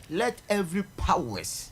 let every powers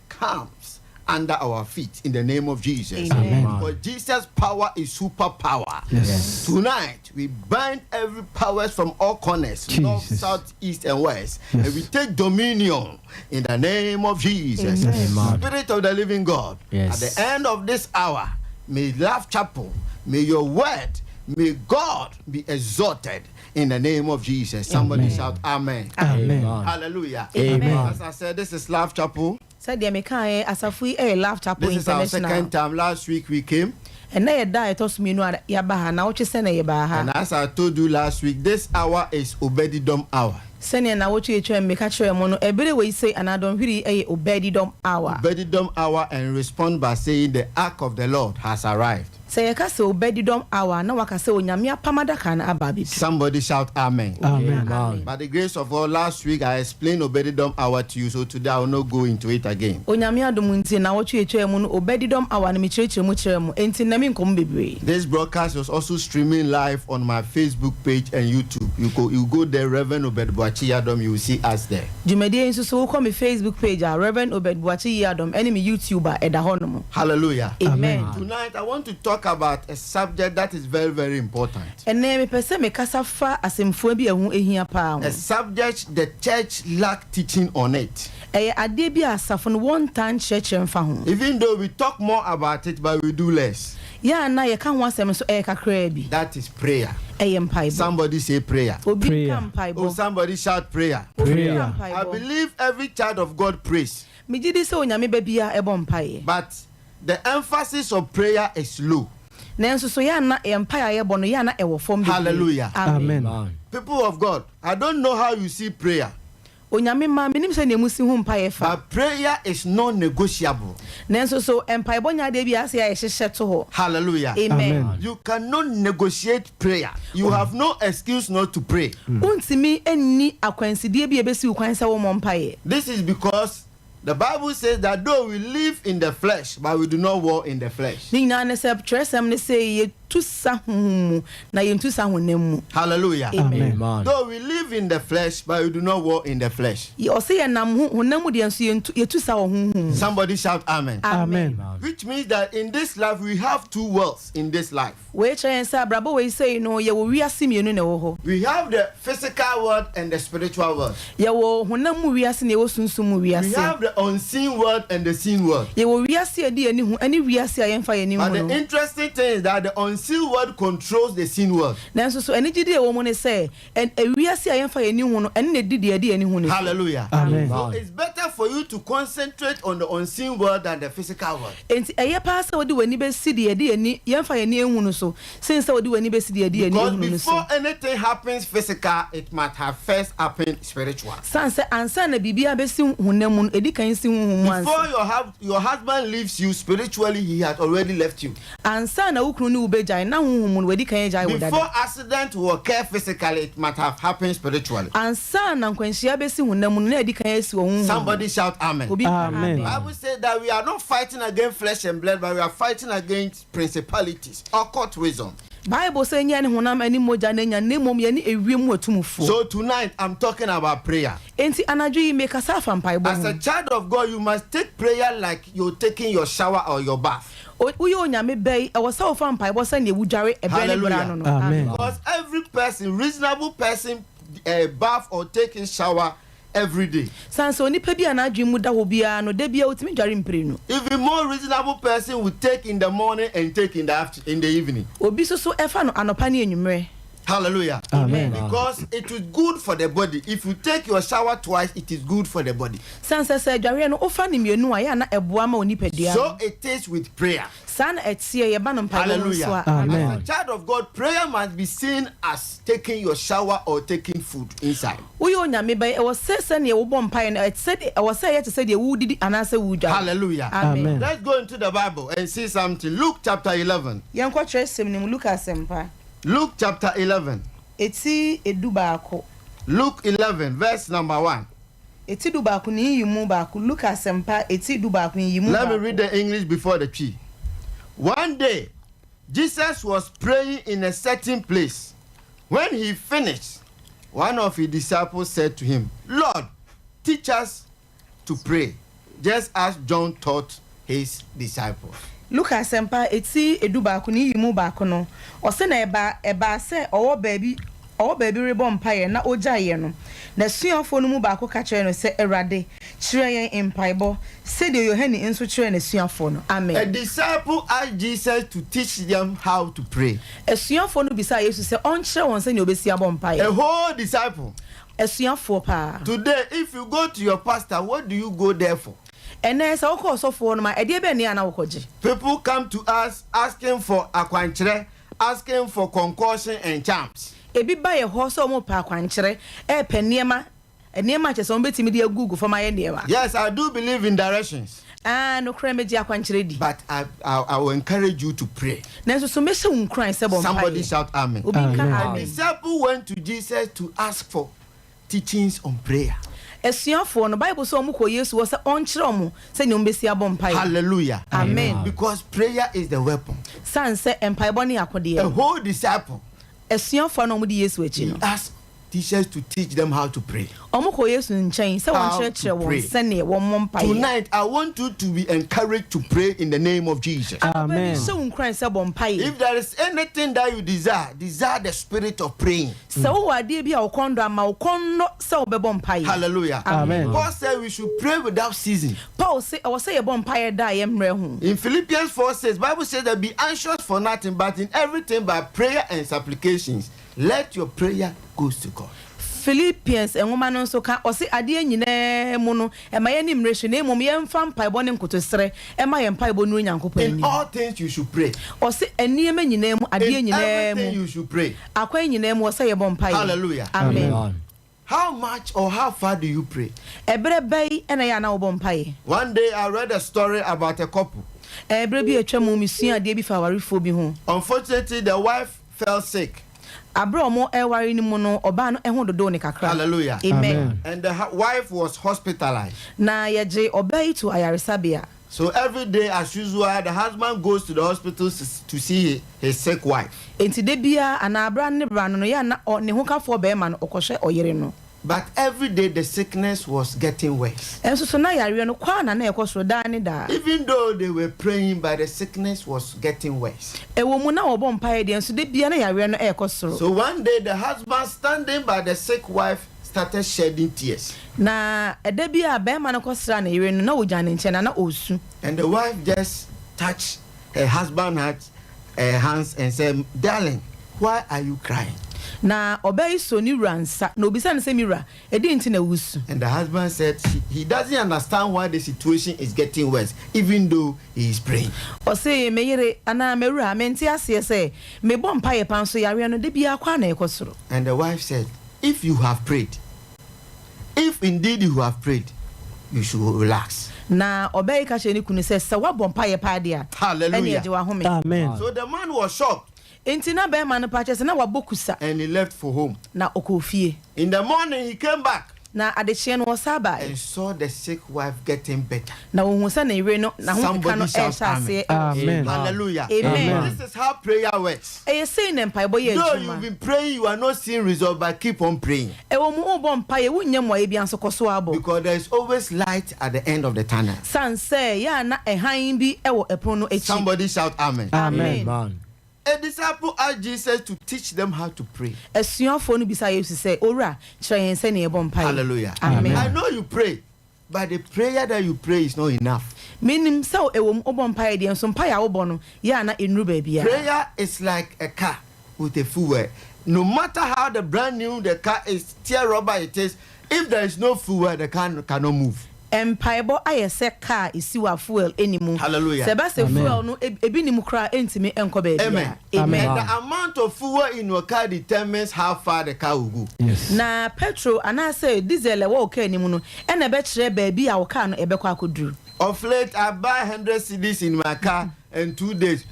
comes under our feet in the name of Jesus. Amen. For Jesus' power is superpower. Yes. Tonight we bind every powers from all corners, north, south, east, and west, and we take dominion in the name of Jesus. Amen. Spirit of the living God. At the end of this hour, may Love Chapel, may your word, may God be exalted in the name of Jesus. Somebody shout amen. Amen. Hallelujah. Amen. As I said, this is Love Chapel. Said the American Asafui Love Chapel This is our International. second time. Last week we came. And now you die to me no yabaha na woche sene yabaha. And as I told you last week, this hour is Obedidom hour. Sene na woche eche meka chere mo no ebere we say anadon hwiri Obedidom hour. Obedidom hour, and respond by saying the ark of the Lord has arrived. Say you say Obedidom hour na waka say onyame apamadaka na ababi. Somebody shout amen. Amen. By the grace of God, last week I explained Obedidom hour to you, so today I will not go into it again. Onyame adom nti na woche eche mo no Obedidom hour na me chere mu enti na me nkom bebre. This broadcast was also streaming live on my Facebook page and YouTube. You go there, Reverend Obedbuachi Yadom, you will see us there. Jumedi nso so ko me Facebook page Reverend Obedbuachi Yadom enemy YouTuber edahonom. Hallelujah. Amen. Tonight I want to talk about a subject that is very, very important. And me pese me kasa fa asemfo bi ehu ehia pa. A subject the church lack teaching on it. Ade bi asafo no one time church mfa ho. Even though we talk more about it, but we do less. Ya na ye kan ho asem so kakra bi. That is prayer. Mpaibo. Somebody say prayer. Obi kan mpaibo. Oh, somebody shout prayer. Prayer. I believe every child of God prays. Me gidi se onyame ba bia ebo mpaye. But the emphasis of prayer is low. Nenso so ya na mpaye ye bo no ya na ewo fom bi. Hallelujah. Amen. People of God, I don't know how you see prayer. Onyame ma menim se ne musi hu mpaye fa. But prayer is non-negotiable. Nenso so mpaibo nya de bi ase ya hyehye to ho. Hallelujah. Amen. You cannot negotiate prayer. You have no excuse not to pray. Untimi enni akwansidie bi ebesi ukwan se wo mo mpaye. This is because the Bible says that though we live in the flesh, but we do not war in the flesh. Ni na ne se tresem ne say ye tusa hu na ye tusa honam. Hallelujah. Amen. Though we live in the flesh, but we do not war in the flesh. Ye o say ye nam honam de enso ye tusa wo hu. Somebody shout amen. Amen. Which means that in this life we have two worlds in this life. We try say brabo we say no ye wo wiase mienu ne wo ho. We have the physical world and the spiritual world. Ye wo honam wiase ne wo sunsum wiase. We have the unseen world and the seen world. Ye wo wiase ade ani hu ani wiase ayemfa ye ni hu. But the interesting thing is that the unseen world controls the seen world. Nanso so ani gidi e wo mo ne say en wiase ayemfa ye ni hu no en ne didi ade ani hu ne. Hallelujah. Amen. So it's better for you to concentrate on the unseen world than the physical world. Enti eye pa se wo de wani be sidi ade ani yemfa ye ni hu no so since wo de wani be sidi ade ani hu no so. Because before anything happens physical, it must have first happened spiritual. Sanse ansa na bibia be si honam no edi kan si hu hu ansa. Before your husband leaves you spiritually, he had already left you. Ansa na ukunu ni ubejai na hu hu edi kan jai wo dada. Before accident will occur physically, it must have happened spiritually. Ansa na nkwanhia be si honam no na edi kan si wo hu. Somebody shout amen. Amen. I would say that we are not fighting against flesh and blood, but we are fighting against principalities, occult wisdom. Bible say nya ne honam ani moja na nya ne mom ye ne ewiem watumfo. So tonight I'm talking about prayer. Enti anadwo yi make us afa mpaibo. As a child of God, you must take prayer like you're taking your shower or your bath. Uyo onyame bay e wasa ofa mpaibo say ne wudware ebere bra no no. Amen. Because every person, reasonable person, bath or taking shower every day. Sanso nipa bi anadwo mu da ho bia no da bia otimi dware mpre no. Even more reasonable person will take in the morning and take in the evening. Obi so efa no anopa ne enwumre. Hallelujah. Amen. Because it is good for the body. If you take your shower twice, it is good for the body. Sansa say dware no ofa ne mienu aya na eboa ma onipadua. So it is with prayer. San etie ye ba no mpaibo so. Hallelujah. Amen. As a child of God, prayer must be seen as taking your shower or taking food inside. Uyo onyame bay e wo se ne wo bom pai no e said e wo say ye say de wudidi anase wudwa. Hallelujah. Amen. Let's go into the Bible and see something. Luke chapter 11. Yankwa tresem ni Lucas sempa. Luke chapter 11. Eti edubaako. Luke 11 verse number 1. Eti dubaako ni yimu baako. Lucas sempa eti dubaako ni yimu. Let me read the English before the tree. One day, Jesus was praying in a certain place. When he finished, one of his disciples said to him, Lord, teach us to pray, just as John taught his disciples. Lucas sempa eti edu baako ni yimu baako no. Ose na eba se owo baby rebo mpaye na ojaye no. Na suafo no mu baako ka kire no se Erade kire yen mpaibo se de Yohane enso kire na suafo no. Amen. A disciple asked Jesus to teach them how to pray. Suafo no bisa Yesu se on kire won se ne obesi abo mpaye. A whole disciple. Suafo pa. Today, if you go to your pastor, what do you go there for? People come to us asking for akwankyere, asking for concussion and charms. Ebi ba ye ho so mo pa akwankyere e pe niema chese on betimi de Google for my niema. Yes, I do believe in directions. No kra meji akwankyere di. But I will encourage you to pray. Nanso so me se un kran se bon. Somebody shout amen. A disciple went to Jesus to ask for teachings on prayer. Esuafo no Bible so omuko Yesu wo se onkyere omo se ne ombesi abompai. Hallelujah. Amen. Because prayer is the weapon. San se empaibo ne akode. A whole disciple. Esuafo no mo di Yesu echi no. Ask teachers to teach them how to pray. Omuko Yesu nchen se won kyerɛkyerɛ won se ne won mompai. Tonight I want you to be encouraged to pray in the name of Jesus. Amen. Se un kran se bompai. If there is anything that you desire the spirit of praying. Se wo ade bia wo kondo ama wo kondo se wo bebompai. Hallelujah. Amen. Paul said we should pray without ceasing. Paul say I was say bompai da ye mre hu. In Philippians 4:6, Bible says that be anxious for nothing but in everything by prayer and supplications let your prayer go to God. Philippians enwoma no so ka o se ade nyina mu no e ma ye ni mrehwe na emom ye mfa mpaibo ne nkotosere e ma ye mpaibo nu nyankopon In all things you should pray. O se eniema nyina mu ade nyina mu everything you should pray. Akwa nyina mu o se ye bompai. Hallelujah. Amen. How much or how far do you pray? Ebre bai ena ya na wo bompai. One day I read a story about a couple. Ebre bi atwa mu misua ade bi fa warefo bi ho. Unfortunately, the wife fell sick. Abromo ewari ni mu no oba no eho dodo ne kakra. Hallelujah. Amen. And the wife was hospitalized. Na yeje obai to ayaresabia. So every day as usual the husband goes to the hospital to see his sick wife. Enti de bia ana abra ne bra no ya na ne ho kafo be ma no okohwe oyere no. But every day the sickness was getting worse. Enso so na yare no kwa na ekoso da ne da. Even though they were praying, but the sickness was getting worse. Ewo mu na obo mpae de enso de bia na yare no ekoso. So one day the husband standing by the sick wife started shedding tears. Na ede bia be ma no kosra na yare no na ojane nche na osu. And the wife just touched her husband's hands and said, "Darling, why are you crying?" Na obai so ni ransa na obisa ne se mira edi nti na wusu. And the husband said he doesn't understand why the situation is getting worse even though he is praying. O say me yere ana mewura me nti ase se me bom paye pan so yare no de bia kwa na ekosoro. And the wife said, if indeed you have prayed, you should relax. Na obai ka che ni kunu se wa bom paye pa dia. Hallelujah. Amen. So the man was shocked. Enti na be ma no pa che se na wabokusa. And he left for home. Na okofie. In the morning he came back. Na adechie no saba. And saw the sick wife getting better. Na ohun se na ire no na ho ka no Amen. Amen. Hallelujah. Amen. This is how prayer works. E say na mpaibo ye Though ejuma. you've been praying, you are not seeing results, but keep on praying. E wo mu obo mpaye wunyam wa ebia nso koso abo. Because there is always light at the end of the tunnel. San say ya na ehan bi e wo epon no echi. Somebody shout amen. Amen. A disciple asked Jesus to teach them how to pray. Esuafo no bisa Yesu say ora kire yen se na e bom mpaye. Hallelujah. Amen. I know you pray, but the prayer that you pray is not enough. Minim se e wo obo mpaye de nso mpaye wo bo no ya na enru ba bia. Prayer is like a car with a fuel. No matter how the brand new the car is, tear rubber it is, if there is no fuel, the car cannot move. Empaibo ayese car isiwa fuel enimu. Hallelujah. Sebase fuel no ebi nimu kra entimi enko be bia. Amen. Amen. And the amount of fuel in your car determines how far the car will go. Yes. Na petrol anase diesel e wo ka enimu no e na be kire ba bia wo car no e be kwa akoduru. Of late I buy 100 cedis in my car and 2 days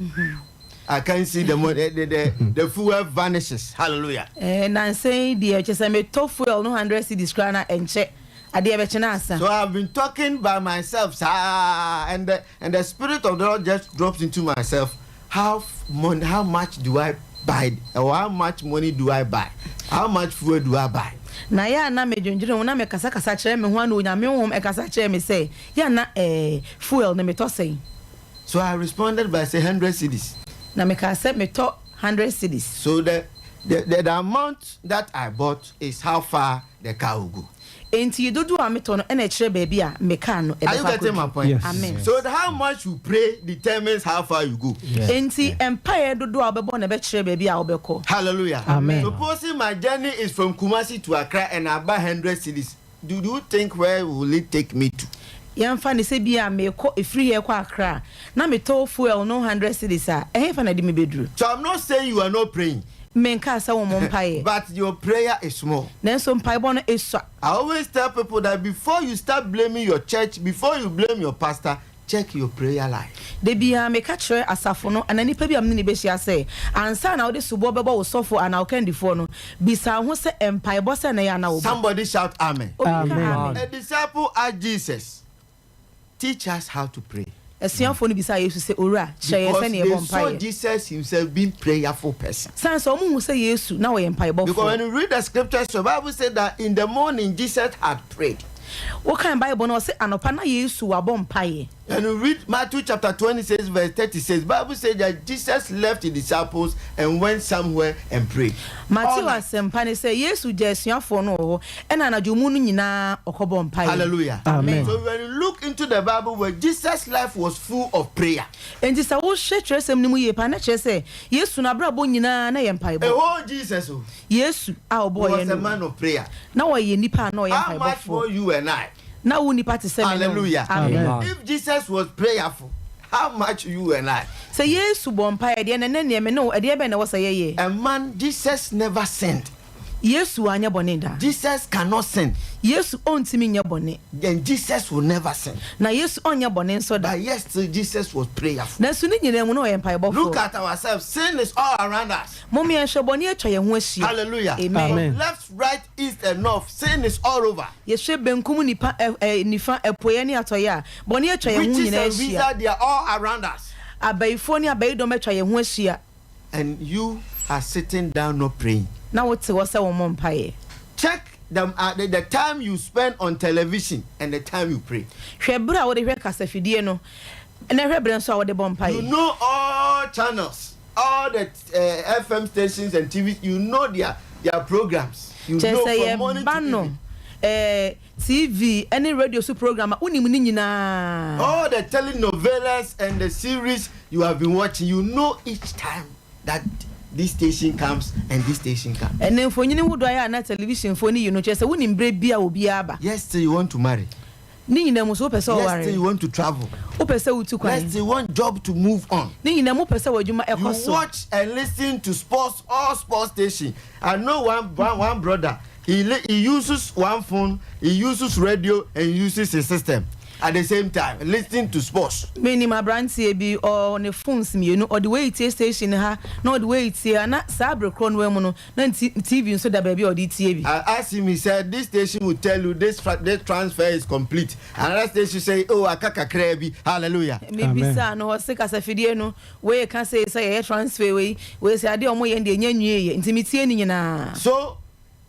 I can't see the fuel vanishes. Hallelujah. Na say the chese me to fuel no 100 cedis kra na enche. So I've been talking by myself, and the spirit of the Lord just drops into myself. How much do I buy, or how much money do I buy? How much fuel do I buy? Na ya na me dwendwene wo na me kasa kire me ho ana onyame wo me kasa kire me say ya na fuel na me to say. So I responded by saying 100 cedis. Na me ka say me to 100 cedis. So the amount that I bought is how far the car will go. Enti dodo a meto no na kire baby a me car no. Are you getting my point? Yes. Amen. So how much you pray determines how far you go. Enti empire dodo a obebo na be kire baby a obeko. Hallelujah. Amen. Supposing my journey is from Kumasi to Accra and I buy 100 cedis, do you think where will it take me to? Yamfa ne se bia me ko free here kwa Accra na me to fuel no 100 cedis a fa na di me bedru. So I'm not saying you are not praying. Menka sa wo mpae. But your prayer is small. Nenso mpae bo no eswa. I always tell people that before you start blaming your church, before you blame your pastor, check your prayer life. De bia me ka kire asafo no anani pa bia me ne be hia say ansa na wo de subo bebo wo sofo ana wo kandifo no bisa ho se mpae bo se na ya na wo. Somebody shout amen. Amen. A disciple asked Jesus, teach us how to pray. Esuafo no bisa Yesu se ora kire Because se ne they bo saw mpae. Jesus himself being prayerful person. Sansa omu hu se Yesu na wo ye mpae bo. Because when you read the scriptures, the Bible said that in the morning Jesus had prayed. Wo kan Bible no se anopa na Yesu wa bo mpae. And you read Matthew chapter 26 verse 30 says, Bible says that Jesus left the disciples and went somewhere and prayed. Matthew asempa ne se Yesu je esuafo no ho e na anajomu no nyina okobo mpae. Hallelujah. Amen. So when you look into the Bible where Jesus' life was full of prayer. Enti sa wo hwe tresem ni mu ye pa na kire se Yesu na brabo nyina na ye mpae A bo. whole Jesus Yesu a obo ye was a no. man of prayer. Na wo ye nipa na wo ye How mpae much bo. more you and I? Na wo nipa te se me no. Hallelujah. Amen. Amen. If Jesus was prayerful, how much you and I? Se Yesu bo mpae de na ne me no e de be na wo se ye. A man, Jesus never sinned. Yesu anya bone da. Jesus cannot sin. Yesu ontimi nya bone. Then Jesus will never sin. Na Yesu onya bone nso da. But yes, still Jesus was prayerful. Na su ni nyina mu no ye mpae bo. Look at ourselves. Sin is all around us. Mommy en hwe bone atwa ye ho ahia. Hallelujah. Amen. Amen. Left, right, east, and north. Sin is all over. Ye hwe benkum nipa nifa epoye ni atoye a bone atwa ye ho Witches nyina and ahia. wizards, they are all around us. Abaifo ni abaidom atwa ye ho ahia. And you are sitting down not praying. Na wote wo se wo mo mpae. Check the time you spend on television and the time you pray. Hwe bra wo de hwe kasafidie no. Na hwe bre nso a wo de bom mpae. You know all channels, all the FM stations and TV. You know their programs. You know from morning to evening. TV any radio su program unim ni nyina. All the telenovelas and the series you have been watching, you know each time that this station comes and this station comes. And then for you would I na television for you know just unim bre bia obi aba. Yes, till you want to marry. Ni nyina mo so pese o Yes, till ware. you want to travel. O pese utu kwan. Yes, till you want job to move on. Ni nyina mo pese wadwuma You ekoso. watch and listen to all sports station. I know one brother. He uses one phone, he uses radio, and he uses a system at the same time, listening to sports. Many my brandy be on the phones me, you know, or the way it station ha, not the way it's here, not sabre cronwell, no TV so that baby or DTV. I asked him, he said, this station will tell you this transfer is complete. Another station say, oh, akaka krebi, hallelujah. Maybe son or sick as a fidiano, where you can say a transfer way, where say I did more and the intimidation na. So,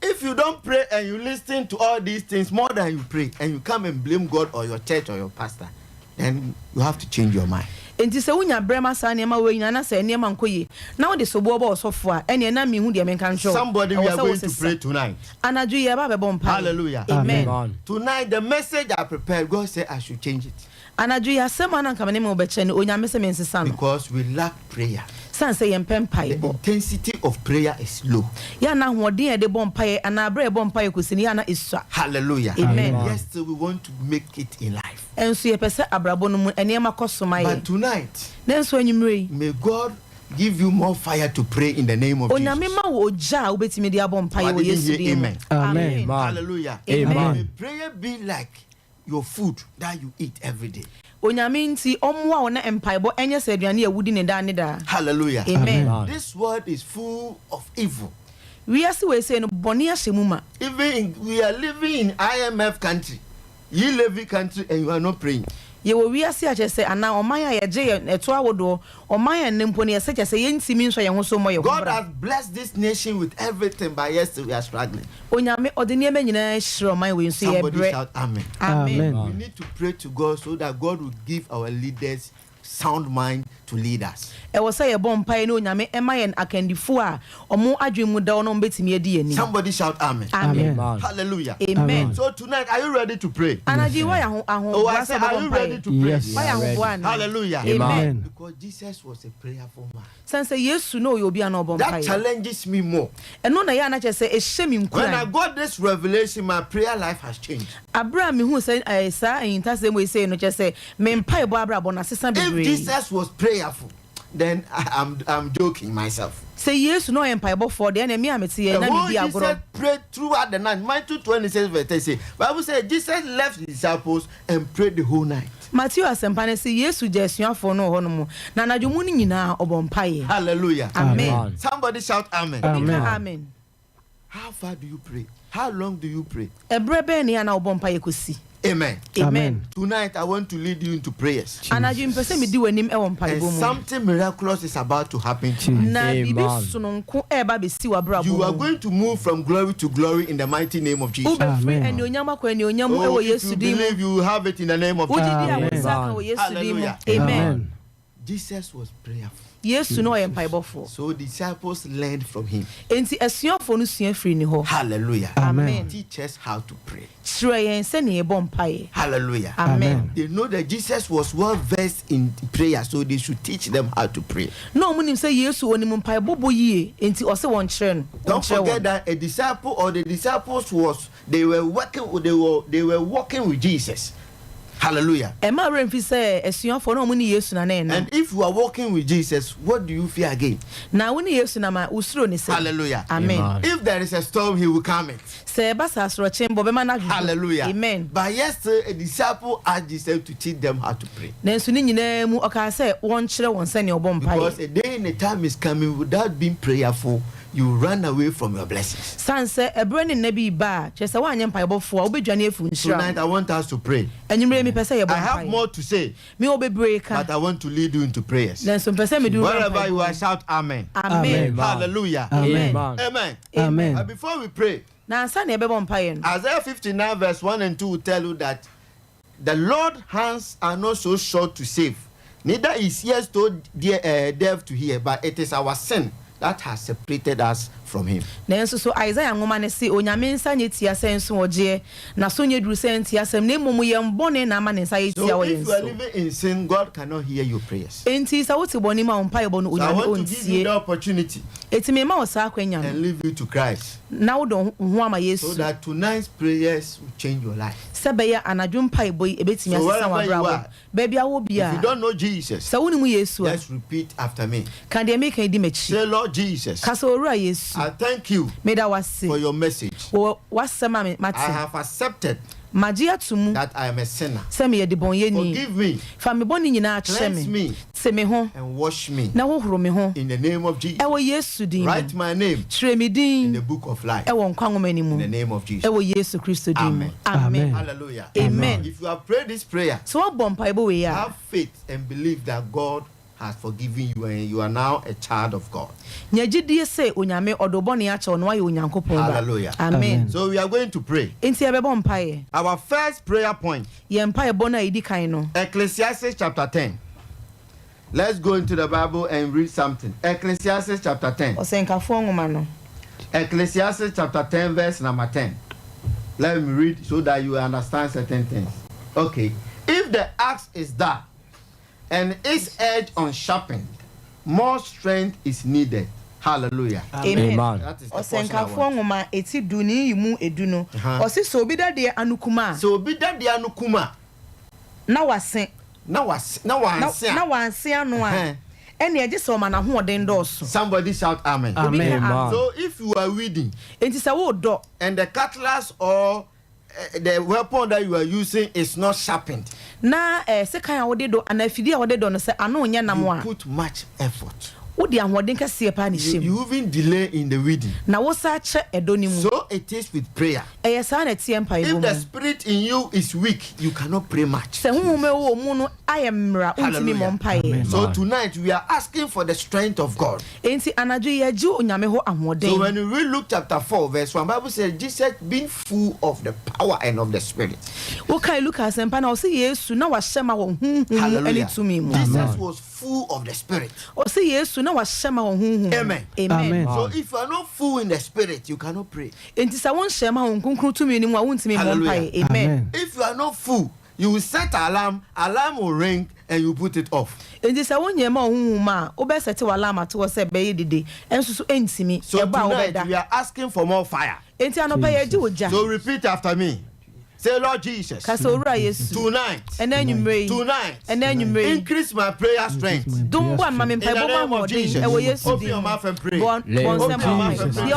if you don't pray and you listen to all these things more than you pray, and you come and blame God or your church or your pastor, then you have to change your mind. Enti se wunya brema sa nema we nyina na se nema nkoyi na wo de sobo obo osofo a ene na mi hu de menka ncho. Somebody we are going to pray tonight. Anaju ye ba be bom pa. Hallelujah. Amen. Tonight the message I prepared, God said I should change it. Anaju ye asema na nka me me obeche ne onyame se mensesa no. Because we lack prayer. San say yempem pai The bo. intensity of prayer is low. Ya na hoden e de bom pai ana bra e bom pai kusini ya na isua. Hallelujah. Amen. Yes, so we want to make it in life. Enso ye pese abrabo no mu enema kosoma But ye. tonight, Nenso anyumre. may God give you more fire to pray in the name of Onyame Jesus. ma wo ja obetimi de abom pai I wo didn't Yesu hear di. amen. Amen. Hallelujah. Amen. May prayer be like your food that you eat every day. Onyame nti omwa wo na empaibo enye se aduane awudi ne da ne da. Hallelujah. Amen. This world is full of evil. We are we say no boni ahyemu ma. We are living in IMF country. You live in country and you are not praying. ye wo wiase a kyese ana oman a ye je eto awodo oman a nempo ne yese kyese ye ntimi nso ye ho so mo ye God has blessed this nation with everything, but yes, we are struggling. onyame odene ema nyina hire oman we nso ye Somebody bre shout amen. amen We need to pray to God so that God will give our leaders sound mind to lead us. e wo say ye bom pai ne onyame ema ye akandifo a omo adwemu da ono betimi adi ani. Somebody shout amen. Amen. Hallelujah. Amen. So tonight, are you ready to pray? Anaji wa ya ho Oh, I said, are you ready to pray? Yes. wa ya ho bwan. Hallelujah. Amen. Because Jesus was a prayerful man. Sense yesu no yo bia no bom That pai. challenges me more. Eno na ya na kyese e hye mi When I nkura. got this revelation, my prayer life has changed. Abra mi hu say sa entasem we say no kyese me mpai bo abra bo na sesa If bebre. Jesus was prayerful, then I'm joking myself. Say yesu no empai bo for de na me amete ye The na whole mi di Jesus agoro. prayed throughout the night. Matthew 26 verse 30 say, Bible says Jesus left his disciples and prayed the whole night. Matthew asempa ne say yesu je asuafo no ho no mo. Na anadwomu ni nyina obom pai. Hallelujah. Amen. Somebody shout amen. Amen. How far do you pray? How long do you pray? Ebre be ne na obom pai kosi. Amen. Amen. Tonight I want to lead you into prayers. Anadwo mpese me di wanim e won pai And bo mu. something miraculous is about to happen to you. Na bibi sununko e ba be si wa bra bo. You are going to move from glory to glory in the mighty name of Jesus. Ube free and onyam akwa ne onyam e Oh, wo if yesu you di mu. believe, you will have it in the name of Jesus. Ujidi a Amen. wosaka wo yesu di mu. Hallelujah. Amen. Jesus was prayerful. Yesu no ye mpai bofo. So disciples learned from him. Enti asuafo no sua free ni ho. Hallelujah. Amen. Teach us how to pray. Kyerɛ yɛn sɛ ne yɛbɔ mpaeɛ. Hallelujah. Amen. They know that Jesus was well versed in prayer, so they should teach them how to pray. Na ɔmo nim sɛ Yesu onim mpaeɛ bɔbɔ yie, enti ɔsɛ wɔn kyerɛ no. Don't forget that a disciple or the disciples they were walking with Jesus. Hallelujah. Ɛma awura mfi sɛ asuafo na ɔmo ne Yesu na na ɛnam. And if you are walking with Jesus, what do you fear again? Na wo ne Yesu na ma usuro ne sɛ. Hallelujah. Amen. If there is a storm, he will calm it. Sɛ ɛba saa asorɔkye mbɔ bɛma na adwodwo. Hallelujah. Amen. But yesterday, a disciple asked Jesus to teach them how to pray. Nanso ne nyinaa mu ɔkaa sɛ wɔn kyerɛ wɔn sɛ ne ɔbɔ Because mpaeɛ. a day and a time is coming without being prayerful, you run away from your blessings. San sɛ ɛbrɛ ne nna bi ba, kyerɛ sɛ woanyɛ mpaebɔfoɔ a wobɛdwane afu nhyira. Tonight, I want us to pray. Anwummerɛ mi pɛ sɛ yɛbɔ I have mpaeɛ. more to say, Me wo bebree ka. but I want to lead you into prayers. Nanso mpɛ sɛ mede wo Wherever you are, shout amen. Amen. Hallelujah. Amen. Amen. Amen. But before we pray, Na ansa na ɛbɛbɔ mpaeɛ no. Isaiah 59 verse 1 and 2 will tell you that the Lord's hands are not so short to save, neither is ears so deaf to hear, but it is our sin that has separated us from him. Nanso so Isaiah ngoma ne se onyame nsa nye tia sɛ nso wɔgye na so nye duru sɛ ntia sɛm na mmom yɛn bɔne na ama ne nsa yɛ tia So wɔ if yɛn you are so. living in sin, God cannot hear your prayers. Enti sɛ wote bɔne ma wo mpaeɛ bɔ no So I onyame want to give you the ɔntie. opportunity Eti me ma wo saa akwanya and no. leave you to Christ, Na wo dɔ ho ama so Yesu. that tonight's prayers will change your life. Sɛ bɛyɛ anadwo mpaeɛ bɔ yi ebetimi So asesa wherever you w'abrabɔ. are, Baabi a wo If bia. you don't know Jesus, Sɛ wonim Yesu a, just repeat after me. ka deɛ meka di m'akyi. Say, Lord Jesus, Ka sɛ owura Yesu. I thank you Meda for wase. your message. Wɔ wasɛm a mate. I have accepted Magye ato mu that I am a sinner. sɛ meyɛ debɔnyɛni. Forgive me Fa me bɔne nyinaa kyerɛ Cleanse me. me. Se me ho and wash me na hohoro me ho. in the name of Jesus. Ɛwɔ Yesu din. Write my name Kyerɛ me in the din. book of life Ɛwɔ nkwa nwoma ni mu. in the name of Jesus. Ɛwɔ Yesu Kristo din mu. Amen. Amen. Hallelujah. Amen. If you have prayed this prayer, So wɔbɔ mpaebɔ wei a, have faith and believe that God has forgiven you and you are now a child of God. nya gyidie sɛ onyame ɔdɔ bɔne akyɛ wo na wayɛ onyankopɔn ba. Hallelujah. Amen. So we are going to pray. Enti yɛbɛbɔ mpaeɛ. Our first prayer point, Yɛn mpaebɔ no a yɛdi kan no. Ecclesiastes chapter 10. Let's go into the Bible and read something. Ecclesiastes chapter 10. Ɔsɛnkafoɔ nwoma no. Ecclesiastes chapter 10 verse number 10. Let me read so that you understand certain things. Okay. If the axe is dark and its edge unsharpened, more strength is needed. Hallelujah. Amen. That is the portion I Ɔsɛnkafoɔ want. nwoma eti du ne yi mu edu no. Uh-huh. Ɔsi sɛ obi da deɛ anukuma a, So be that the anukuma. na wase. Now Na wanse ano a. Ɛne ɛgye sɛ ɔma n'ahoɔden dɔɔso. somebody shout amen. Obi ka Amen. amen. So if you are reading Enti sɛ wodɔ and the cutlass or the weapon that you are using is not sharpened, na sekan a wode do ana afidi a wode do no sɛ ano nyɛ nam you a put much effort. Wodi ahoden kase pa ni shim. You even delay in the wedding. Na wo sa che edo ni mu. So it is with prayer. Eye sa na tie mpa If the spirit in you is weak, you cannot pray much. Se hume wo mu no ayemra untimi mo mpa. So tonight we are asking for the strength of God. Enti anadwo ye ji onyame ho ahoden. So when we read Luke chapter 4 verse 1, Bible says Jesus being full of the power and of the spirit. Wo kai Lucas empa na o se Yesu na wa hyema wo huhu ani tumi mu. Jesus was full of the spirit. O se Yesu na wa hyema wo huhu. Amen. Amen. So if you are not full in the spirit, you cannot pray. Enti sa won hyema wo nkunkun tumi ni mu a wontimi mo mpa. Amen. If you are not full, you will set alarm will ring and you put it off. Enti sa won yema huhu ma o be set alarm to se be dide enso so entimi so tonight we are asking for more fire. Enti anopa ye ji oja. So repeat after me. Say, Lord Jesus, tonight, increase my prayer strength. In the name of Jesus, open your mouth and pray. Open your mouth and pray.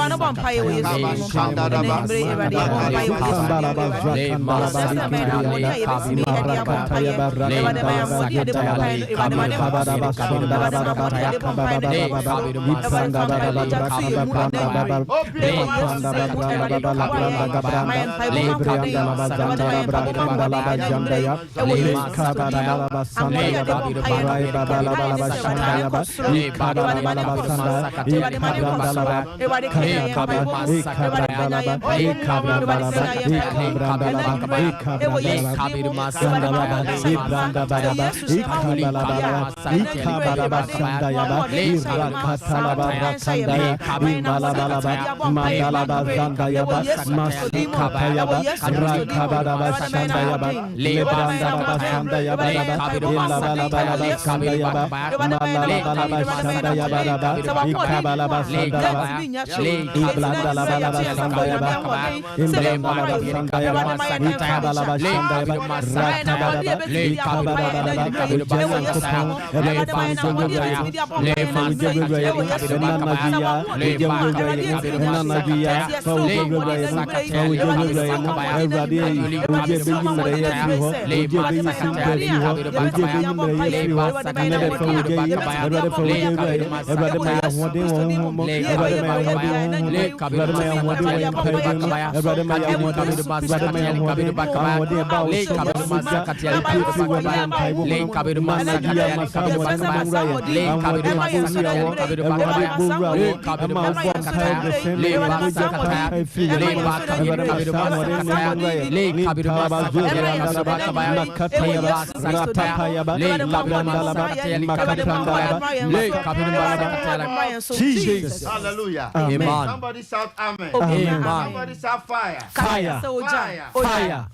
Jesus. Hallelujah. Amen. Somebody shout amen. Amen. Somebody shout fire. Fire. Fire.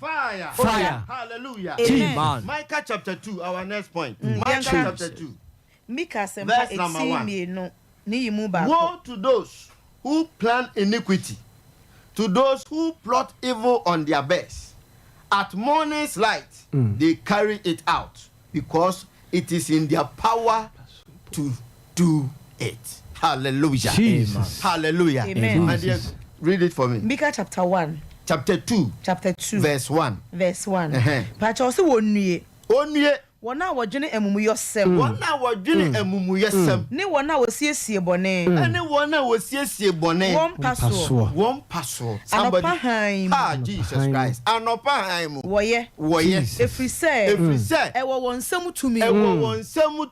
Fire. Fire. Hallelujah. Amen. Micah chapter 2, our next point. Micah chapter 2. Verse number 1. Woe to those who plan iniquity, to those who plot evil on their beds. At morning's light, they carry it out, because it is in their power to do it. Hallelujah. Jesus. Hallelujah. Amen. And yes, read it for me. Micah chapter 1. Chapter 2. Verse 1. Verse 1. Pacho se wonue. Onue. Wona wodwene amumuyosem. Wona wodwene amumuyosem. Ne wona wosiesie bone. Ene wona wosiesie bone. One paso. Somebody. Jesus Christ. Anopa haimu. Woye. Every say. Ewo wonsem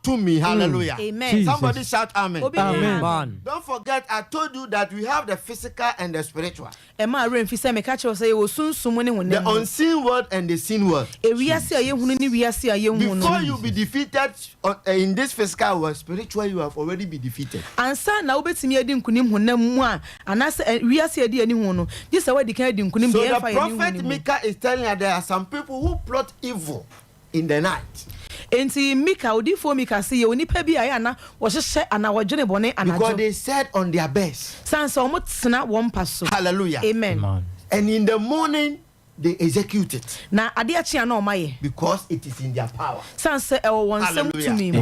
tumi. Hallelujah. Amen. Somebody shout amen. Amen. Don't forget, I told you that we have the physical and the spiritual. Ema remfi say me ka che say wo sunsum ne the unseen world and the seen world. Ewiase aye hunu ni wiase aye hunu. Before you be defeated in this physical world, spiritually you have already been defeated. Ansa na obetimi adi nkunim honam mu a anase wiase adi ani hu no je se wadi kan adi nkunim so the prophet Micah is telling that there are some people who plot evil in the night. Enti Micah odifo Micah say onipa bi aye ana wo hye ana wodwene bone anajo, because they said on their best. Sansa omo tsena wo mpaso. Hallelujah. Amen. And in the morning they execute it. Na ade a chia na o maye, because it is in their power. Sansa e wo wonsem to me.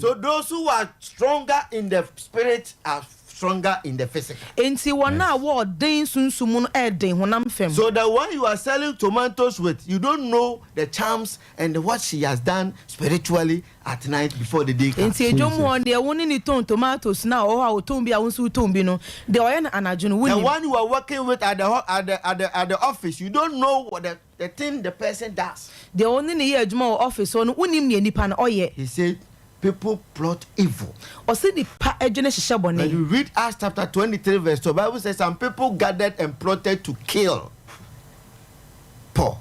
So those who are stronger in the spirit are stronger in the physical. Enti wana wo den sunsumu no den honam fem. So the one you are selling tomatoes with, you don't know the charms and what she has done spiritually at night before the day comes. Enti ejomu on de woni ni ton tomatoes na o ha o ton bia wonsu ton bi no de oye na anadwo no woni. The one you are working with at the office, you don't know what the thing the person does. De oni ni ye adwuma office no woni me nipa na oye. He said people plot evil. O se di pa adwene hihye bone. When you read Acts chapter 23 verse 2, the Bible says some people gathered and plotted to kill Paul.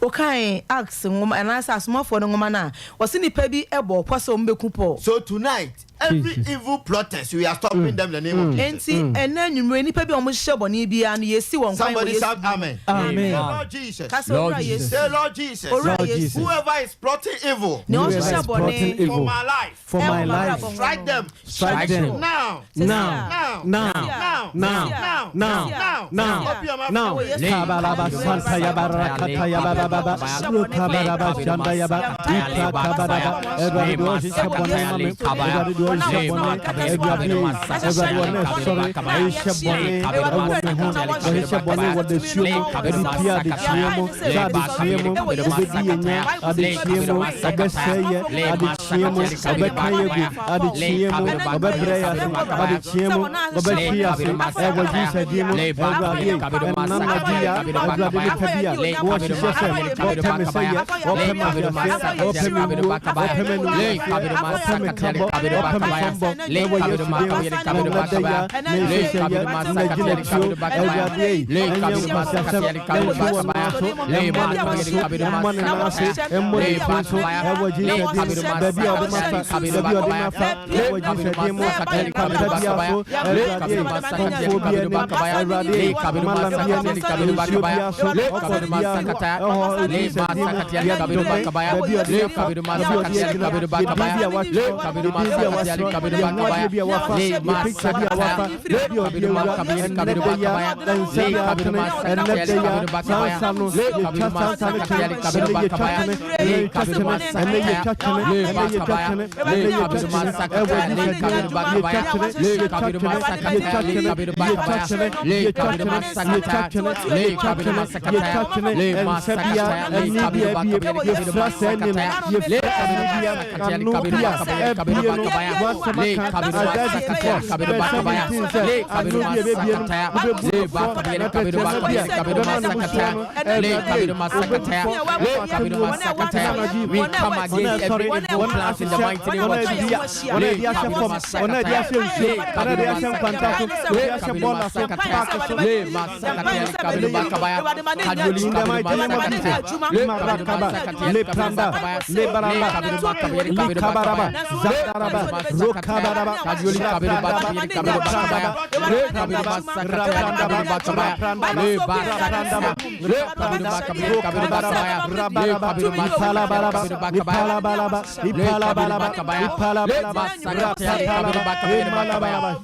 Okay, Acts ngoma anasa asmafo no ngoma na o se ni pa bi ebo kwase ombeku Paul. So tonight every evil plotters, we are stopping them in the name of Jesus. Enti ena nwumre ni pa bi omo hihye bone bia no yesi won kwan. Somebody shout amen. Amen. Lord Jesus. Lord Jesus. Say Lord Jesus. Lord Jesus. Whoever is plotting evil Ne o Whoever hihye is plotting bone evil for my life, for my life, strike them. strike them Now. now, now, now, now, now, Open your mouth. now. Kabalaba Santa Yabara Kata Yababa, Kabalaba Shanda Yaba, Kabalaba, everybody Shaboname, everybody Shaboname, everyone sorry, Shaboname, Shaboname, what the Sumo, Pia the Chiemo, Zabi Chiemo, Obediena, Adi Chiemo, Abesaya, Adi Chiemo, Abekayagu, Adi Chiemo, Abebrea, Adi Chiemo, Obeshia, Ewa Dimo, Ewa Namadia, Ewa Pabia, what she said, what Temisaya, Open Mafia, Open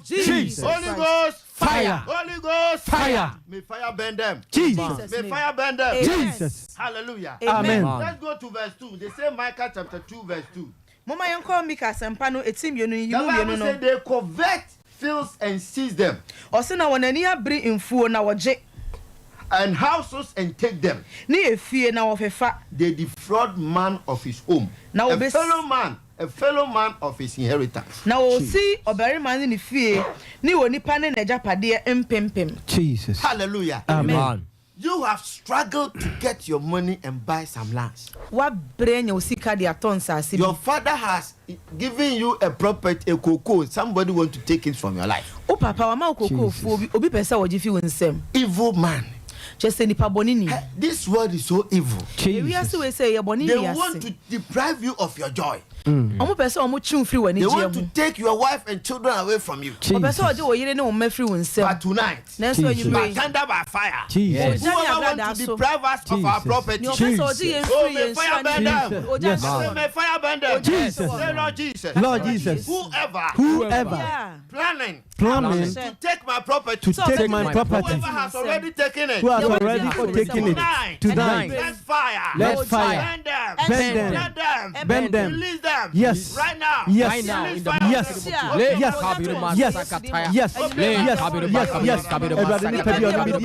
Jesus. Holy Ghost Fire. Holy Ghost Fire. May fire burn them. Jesus. May fire burn them. Jesus. Hallelujah. Amen. Let's go to verse 2. They say Micah chapter 2 verse 2. Mama yanko Mika sempa no etim yenu The yimu Bible yenu said no. they covet fields and seize them, Ose na wonani abri mfuo na woje and houses and take them. ni efie na wofefa. They defraud man of his home. Now A fellow man of his inheritance. Na o si obarima ni fie ni wonipa ne najapade empempem. Jesus. Hallelujah. Amen. You have struggled to get your money and buy some lands. Wa brenya osika de atonsa asibi. Your father has given you a property, a cocoa. Somebody want to take it from your life. O papa wa ma okoko fu obi pesa wo jifi wonsem. Evil man. Just say nipa boni ni. This world is so evil. We are we say ye boni They ni want to deprive you of your joy. Omo pesa omo chun free wani They je want to mu. take your wife and children away from you. O pesa oje wo yire ne o ma free wonsem. But tonight, Na so by you thunder by fire, Jesus. whoever want to deprive us of our property, Ni o pesa oje ye oh, free may yen fire burn them. Oja Say, may fire burn them. Jesus. Say, Lord Jesus. Lord Jesus. Whoever planning to take my property, to take my property, whoever has already taken it, who has already taken it, tonight, let fire, let fire, them. Bend them. Let them. Bend them. Release them. Yes. Right now. Yes. Right now, in the Yes. yes, Yes. Yes. Yes. Yes. Yes. Everybody need to be on the media.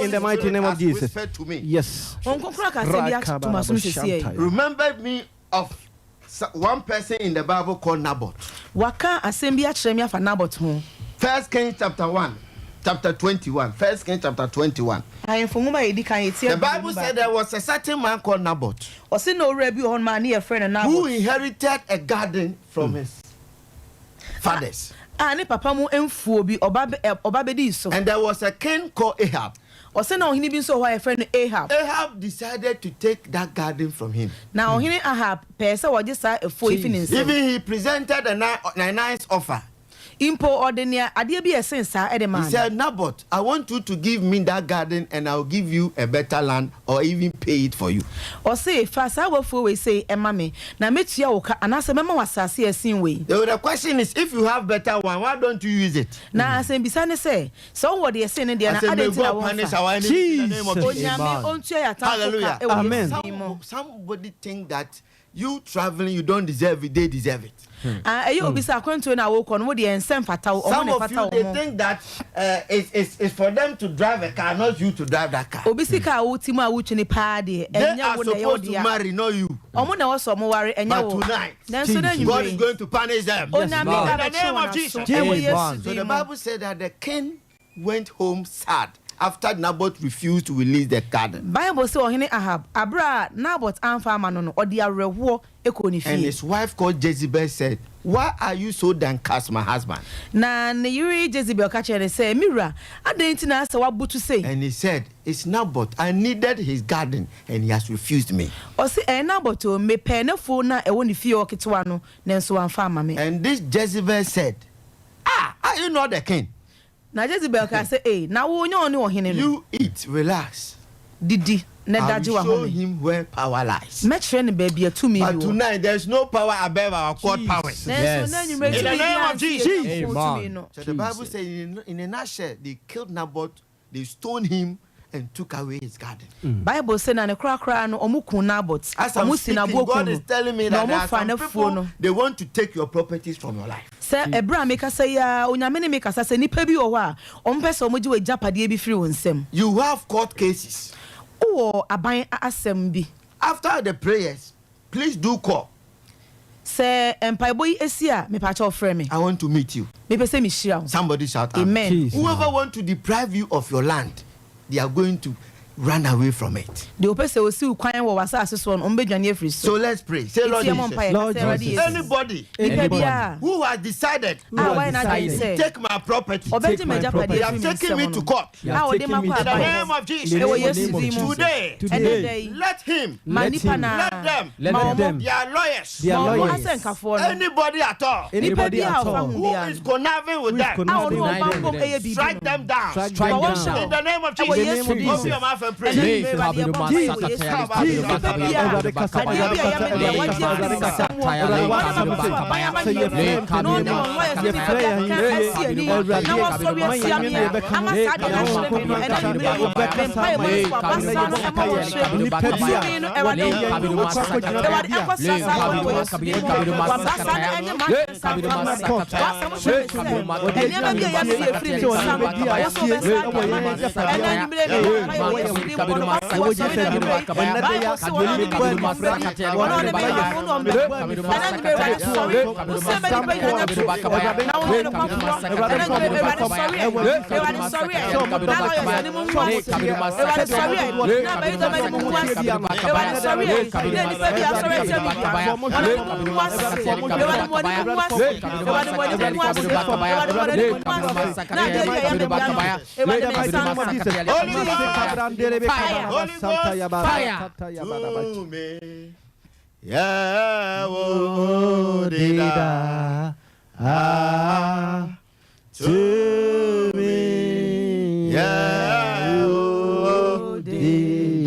In the mighty name of Jesus. Yes. Remember me of one person in the Bible called Naboth. First Kings chapter 1, chapter 21. First Kings chapter 21. The Bible said there was a certain man called Naboth who inherited a garden from his fathers. And there was a king called Ahab. Ahab decided to take that garden from him. Now, even he presented a nice offer. He said, Naboth, I want you to give me that garden and I'll give you a better land or even pay it for you. The question is, if you have better one, why don't you use it? I said, may God punish our enemies in the name of Jesus. Hallelujah. Amen. Somebody think that you traveling, you don't deserve it, they deserve it. Some of you, they think that it's for them to drive a car, not you to drive that car. They are supposed to marry, not you. But tonight, God is going to punish them. In the name of Jesus. So the Bible said that the king went home sad after Naboth refused to release the garden. Bible says and his wife called Jezebel said, why are you so downcast, my husband? And he said, it's Naboth. I needed his garden and he has refused me. And this Jezebel said, are you not the king? You eat, relax. I'll show him where power lies. But tonight there's no power above our God powers. Yes. In the name of Jesus. Amen. So the Bible says in a nutshell, they killed Naboth, they stoned him and took away his garden. Bible said as I'm speaking, God is telling me that there are some people, they want to take your properties from your life. You have court cases. After the prayers, please do call. I want to meet you. Somebody shout amen. Whoever wants to deprive you of your land, they are going to run away from it. So let's pray. Say, Lord Jesus. Anybody who has decided to take my property, they have taken me to court. In the name of Jesus. Today, let him, let them, their lawyers, anybody at all who is conniving with them, strike them down. In the name of Jesus. Open your mouth and pray.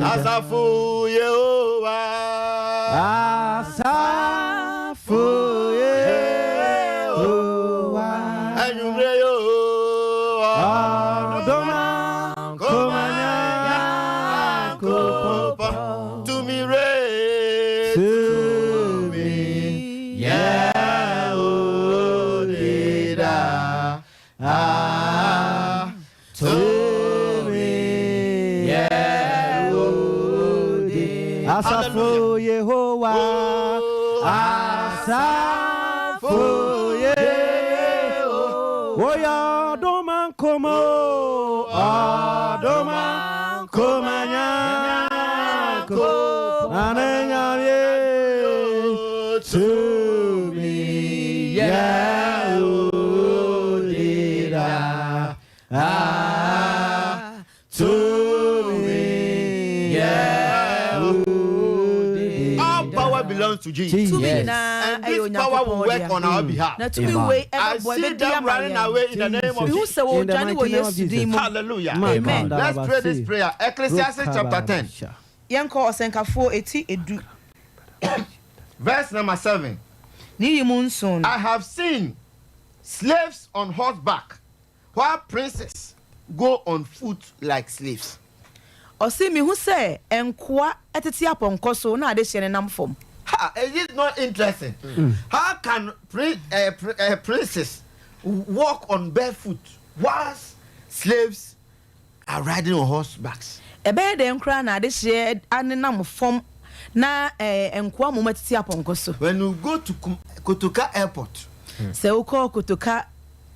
Asafu Yehovah, Asafu Yehovah, Anyumreyo, Adoma, Komanya, Kopa, to me, Yehovah, Asafu Yehovah, Asafu Yehovah, Oya Adoma Komo, Adoma Komanya, Ananya to me, Yehovah, to me, belongs to Jesus. Yes. And this power will work on our behalf. I see them running away in the name of Jesus. In the mighty name of Jesus. Hallelujah. Amen. Let's pray this prayer. Ecclesiastes chapter 10. Verse number 7. I have seen slaves on horseback, while princes go on foot like slaves. Osi mi hu say enkoa etete aponko so na ade hye nenam fom. It is not interesting. How can princes walk on barefoot whilst slaves are riding on horsebacks? Ebe de nkra na ade hye anenam fom na enkoa mo matete aponko so. When you go to Kotoka airport, se uko Kotoka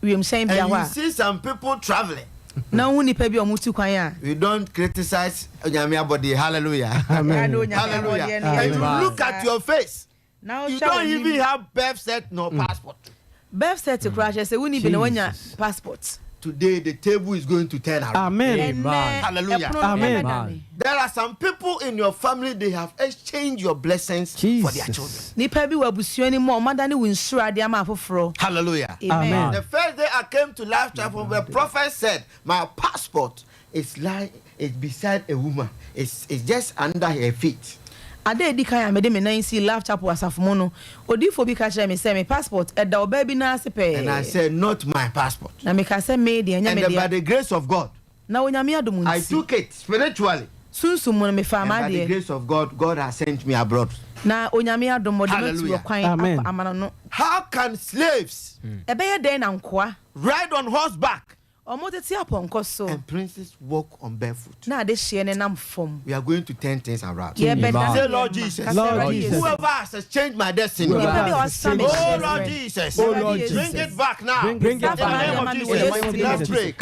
wiemshen bia wa. You see some people traveling. Now we don't criticize Onyamia body. Hallelujah. Amen. Hallelujah. And you look at your face. Now you don't even have birth cert nor passport. Birth cert to crash. Say we need no passport. Today the table is going to turn around. Amen. Hallelujah. Amen. There are some people in your family, they have exchanged your blessings for their children. Hallelujah. Amen. The first day I came to Life Chapel, the prophet said, my passport is beside a woman. It's just under her feet. Ade di kan amede me nan si Life Chapel asafomo no odifo bi ka kire me say me passport e da oba bi na sepe. And I said, not my passport. Na me ka say me de anya me de. By the grace of God, na onyame adom nti I took it spiritually. Sunsun mo me fa ma de. By the grace of God, God has sent me abroad. Na onyame adom mo de me kwan amana no. How can slaves ebe ye den na nkoa ride on horseback and princes walk on barefoot? We are going to turn things around. Say, Lord Jesus, whoever has changed my destiny, oh Lord Jesus, bring it back now. Bring it back. In the name of Jesus, let's pray.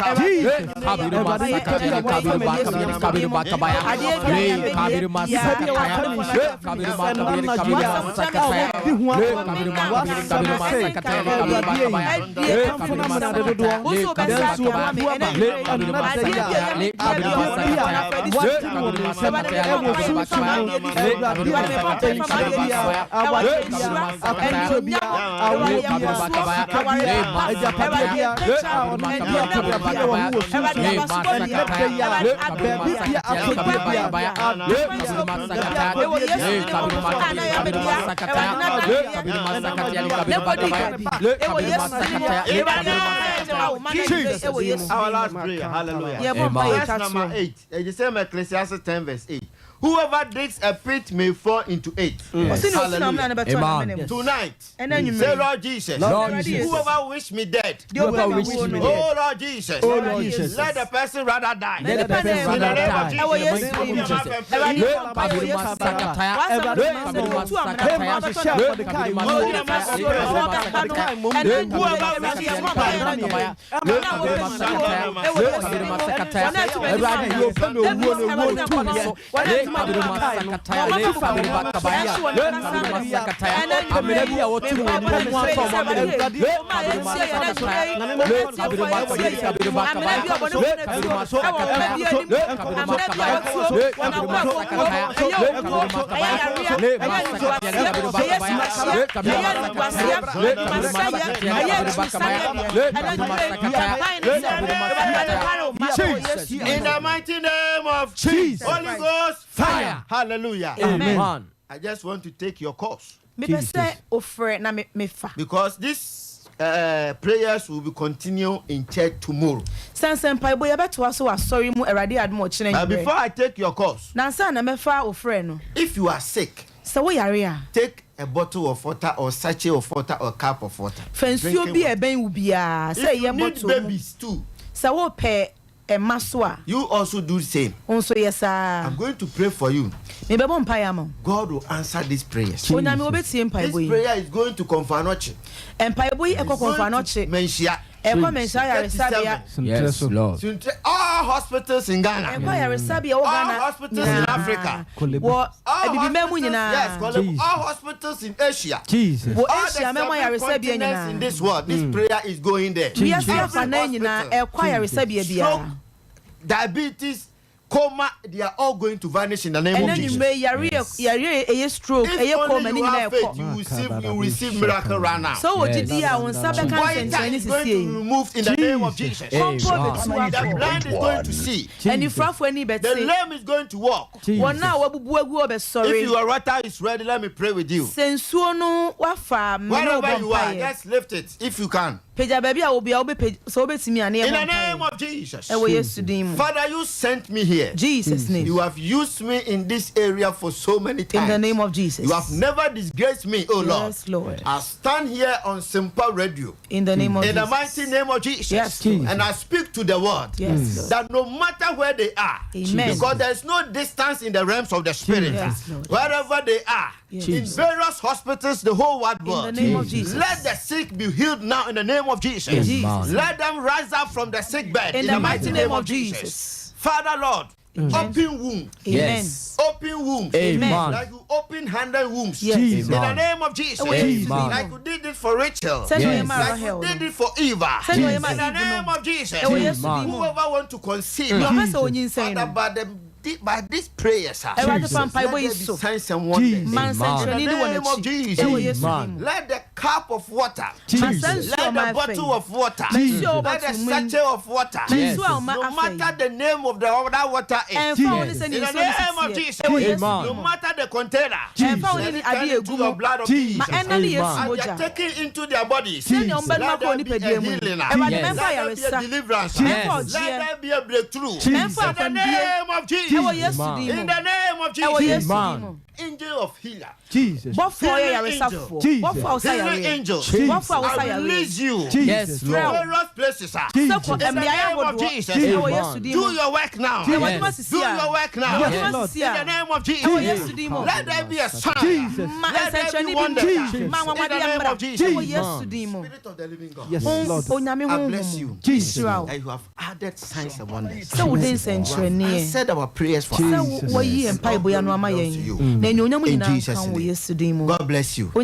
Our last prayer. Hallelujah. Verse number 8. The same Ecclesiastes 10 verse 8. Whoever digs a pit may fall into it. Hallelujah. Tonight, say, Lord Jesus, whoever wish me dead, oh Lord Jesus, let the person rather die. Let the person rather die. In the mighty name of Jesus, Holy Ghost, fire. Hallelujah. Amen. I just want to take your course. Because these prayers will be continued in church tomorrow. But before I take your course, if you are sick, take a bottle of water or sachet of water or cup of water. If you need babies too, you also do the same. I'm going to pray for you. God will answer these prayers. This prayer is going to Confanoche. Yes, Lord. All hospitals in Ghana, all hospitals in Africa, all hospitals in Asia, all the 7 continents in this world. This prayer is going there. Stroke, diabetes, coma, they are all going to vanish in the name of Jesus. If only you have faith, you will receive miracle right now. Goiter is going to be removed in the name of Jesus. The blind is going to see. The lame is going to walk. If your water is ready, let me pray with you. Wherever you are, just lift it if you can. In the name of Jesus. Father, you sent me here. Jesus' name. You have used me in this area for so many times. In the name of Jesus. You have never disgraced me, oh Lord. Yes, Lord. I stand here on Sompa Radio. In the name of Jesus. In the mighty name of Jesus. Yes, Lord. And I speak to the world. Yes, that no matter where they are, amen, because there is no distance in the realms of the spirit. Yes, wherever they are, in various hospitals, the whole wide world. In the name of Jesus. Let the sick be healed now in the name of Jesus. Let them rise up from the sick bed in the mighty name of Jesus. Father, Lord, open womb. Yes. Open wombs. Amen. Like you open handed wombs. Yes. In the name of Jesus. Amen. Like you did it for Rachel. Yes. Like you did it for Eva. In the name of Jesus. Whoever want to conceive, Father, by these prayers, let there be signs and wonders. In the name of Jesus. Let the cup of water, let the bottle of water, let the sachet of water, no matter the name of the that water is, in the name of Jesus, no matter the container, let it turn into your blood of Jesus. And they are taken into their bodies. Let there be a healing. Let there be a deliverance. Let there be a breakthrough. In the name of Jesus. In the name of Jesus. Angel of healer. Jesus. Healing angel. I release you. Yes, to various places. In the name of Jesus. Do your work now. Do your work now. In the name of Jesus. Let there be a sign. Let there be wonder. In the name of Jesus. Spirit of the living God. Yes, Lord. I bless you. Jesus. And you have added signs and wonders. So we didn't send I said our prayers for us. So we and Pai Boy and Mama Yen. Then you know in Jesus' name. Yesterday. God bless you. You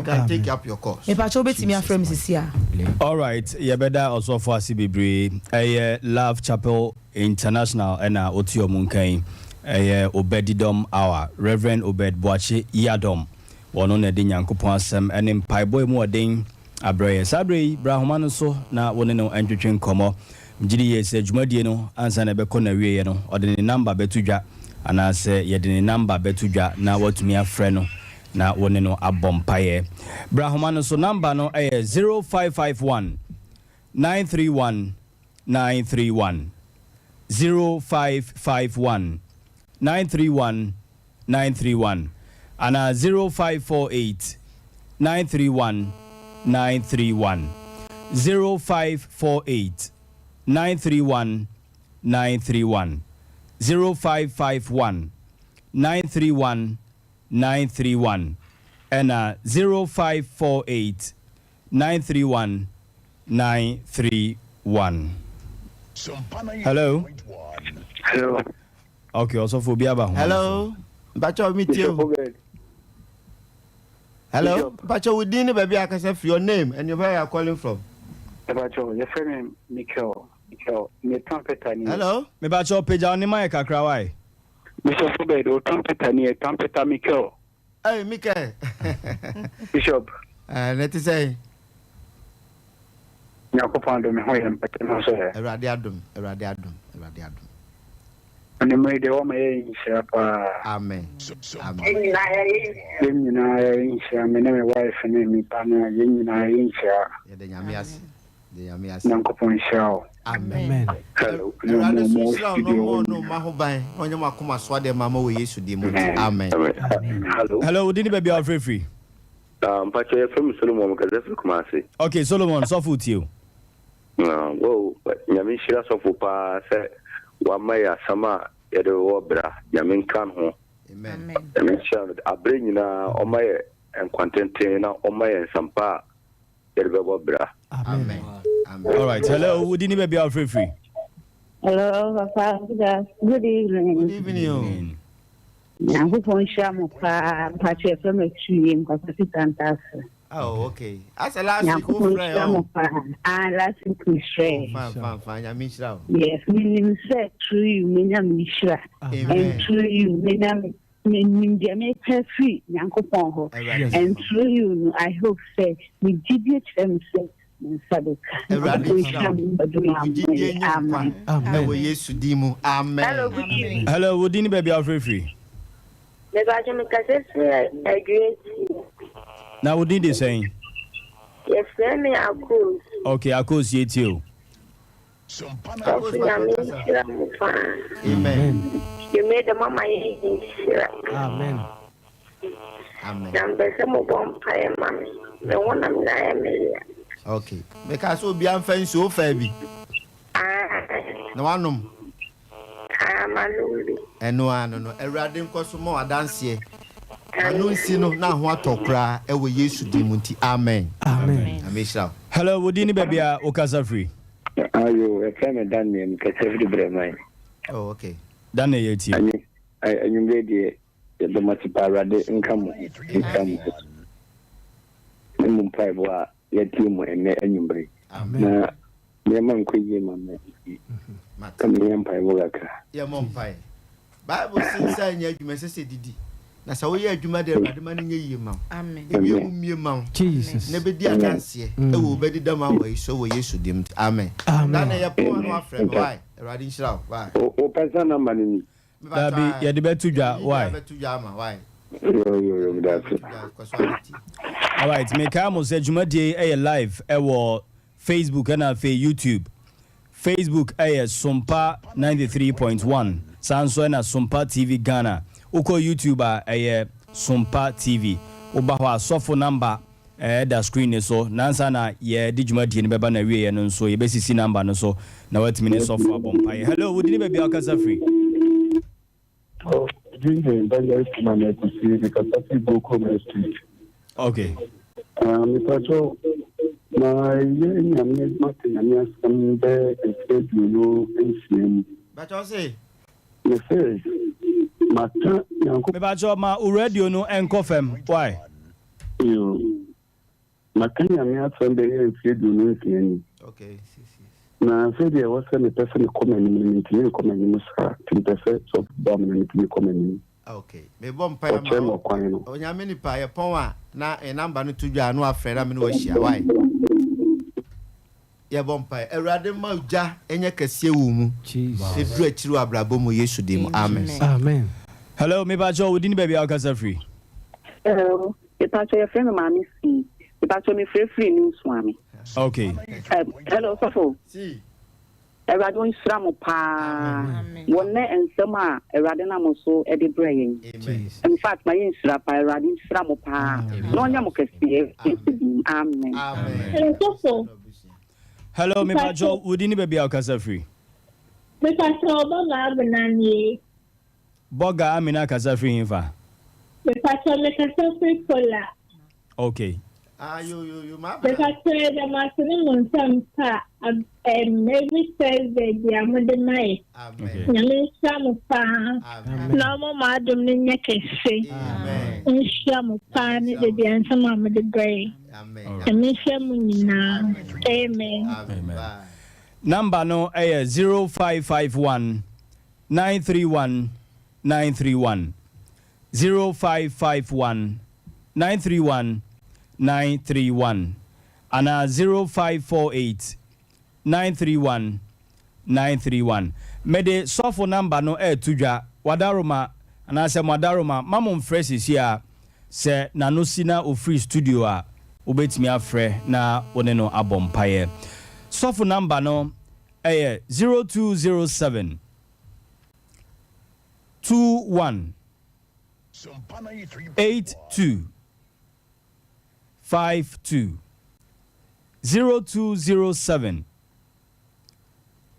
can take up your course. If I show me my friend Mrs. Sia. All right, you better also for CBB. A Love Chaple International and Otio Munkain. A Obedidom Hour. Reverend Obed Boache Yadom. One on the Dinyankupon Sam and in Pai Boy more ding. Abraya Sabre Brahmano so na one no entry komo mjidi ye se dwumadie no ansa na beko na wie no ode ne number betudwa ana se ye de ne number betudwa na watumi afre no na one no abompaye Brahmano so number no 0551 931 931 0551 931 931 ana 0548 931 931 0548 931 931 0551 931 931 and 0548 931 931. Hello. Hello. Okay, also for Biaba. Hello. Bacho meet you. Hello, Pacho, we didn't baby. I can say your name and where you are calling from. Pacho, your friend Mikel, me trumpeter. Hello, me Pacho, page on the mic, Akrawai. Bishop Obedo, trumpeter Mikel. Hey, Mikel. Bishop. Let us say. Nyakopando me hoyem pateno so. Eradiadum. And made the woman in Shapa. Amen. Yena in Shapa, my wife and me, Pana, Yena in Shapa. The Yamias. Nankopon Shao. Amen. Hello. No more, no Mahobai. On your Makuma Swade, Mamma, we used to do. Amen. Hello, didn't baby are free. Pacho from Solomon, because that's Kumasi. Okay, Solomon, so food you. Whoa, but Yamishira Sofupa said. Wamaya sama yede obra yamin kan ho amen yamin sha abrenyi na omaye enkwantente na omaye sampa yede obra amen all right hello would you be all free hello papa good evening nangu phone shamu pa pache from extreme kwa sitanta. Oh, okay. As a last week, last week we share. Fine. I miss you. Yes, we said through you, Mishra, and through you, Jamaica free, Yanko Pongo, and through you, I hope say we did it them say. Amen. Hello, would you baby are free? Now, what did they say? Yes, let me accuse. Okay, I accuse you too. Amen. You made the mama in Amen. Okay. Because we'll be unfair so fairly. No one. And no, a radim cosmo, a dance here. I don't see no now what to cry. I will use to demunti. Amen. Amen. Hello, would you baby Okaza free? Are you a friend of Daniel? Because every bread, oh, okay. Daniel, you made the Matipara income. Mumpai, yet you and you break. Amen. Yaman Queen, Mamma. Come here, Empire Worker. Yamon Bible says, you may say, Didi. Na sa we adwuma de adwuma no nye yema. Amen. Ebi mumie ma. Jesus. Na be di adanse. E wo be di dama we so we Yesu dim. Amen. Na na ye po no afre why? Eradi nshira why? O pesa na mani. Dabi ye de betu dwa why? Betu dwa ma why? Yo that's it. All right, me ka mo se dwumadie e live e wo Facebook and YouTube. Facebook e Sompa 93.1. Sanso na Sompa TV Ghana. Uko YouTuber Sompa TV. Uba ho asofo number da screen so nansa na ye di dwumadie ne beba na wie no so ye besisi number no so na watimi ne sofo abompa. Hello, would you be akasa free? Oh, doing that is my net to see because I see Boko Street. Okay. Mr. My young Martin and yes, some day escape you know, But I say, you say, Mata, Meba jo ma u radio no enko fem. Why? you Matanya, me at some day escape you know, okay. na say there was a person coming in Musa, 10% of dominant coming. Okay. Me bom pa ma. Onya me ni pa ye pon a na e number no tudwa no afreda me no ahia. Why? Ye bom pa. Awurade ma uja enye kase wu mu. Jesus. Edru achiru abrabo mu Yesu dem. Amen. Amen. Hello, Meba jo within baby Alcasa free. Hello. It's actually your friend Mommy C. It's actually free news swami. Okay. Hello, Safo. See. Everybody wants to pa. One net and summer, a radinamo so at the brain. In fact, my instrap, I radin sramopa. No yamokasi. Amen. Hello, Safo. Hello, Meba jo within baby Alcasa free. Mr. Boga Benani. Boga Amina Casa free infa. Mr. Free Cola. Okay. You ma. The maximum Sompa every Thursday, the Amanda night. Amen. Yamin Samupa. No more madam in your case. Amen. Shamupan, the answer, Mamma the Gray. Amen. And Miss Yamunina. Amen. Amen. Number no 0551 931 931 0551 931 931 and 0548 931 931. Mede sofo number no tudwa wadaroma and I say wadaroma mamon fresh is here se nanosina o free studio a ubetimi afre na one no abompaye. Sofo number no 0207 21 82 52 0207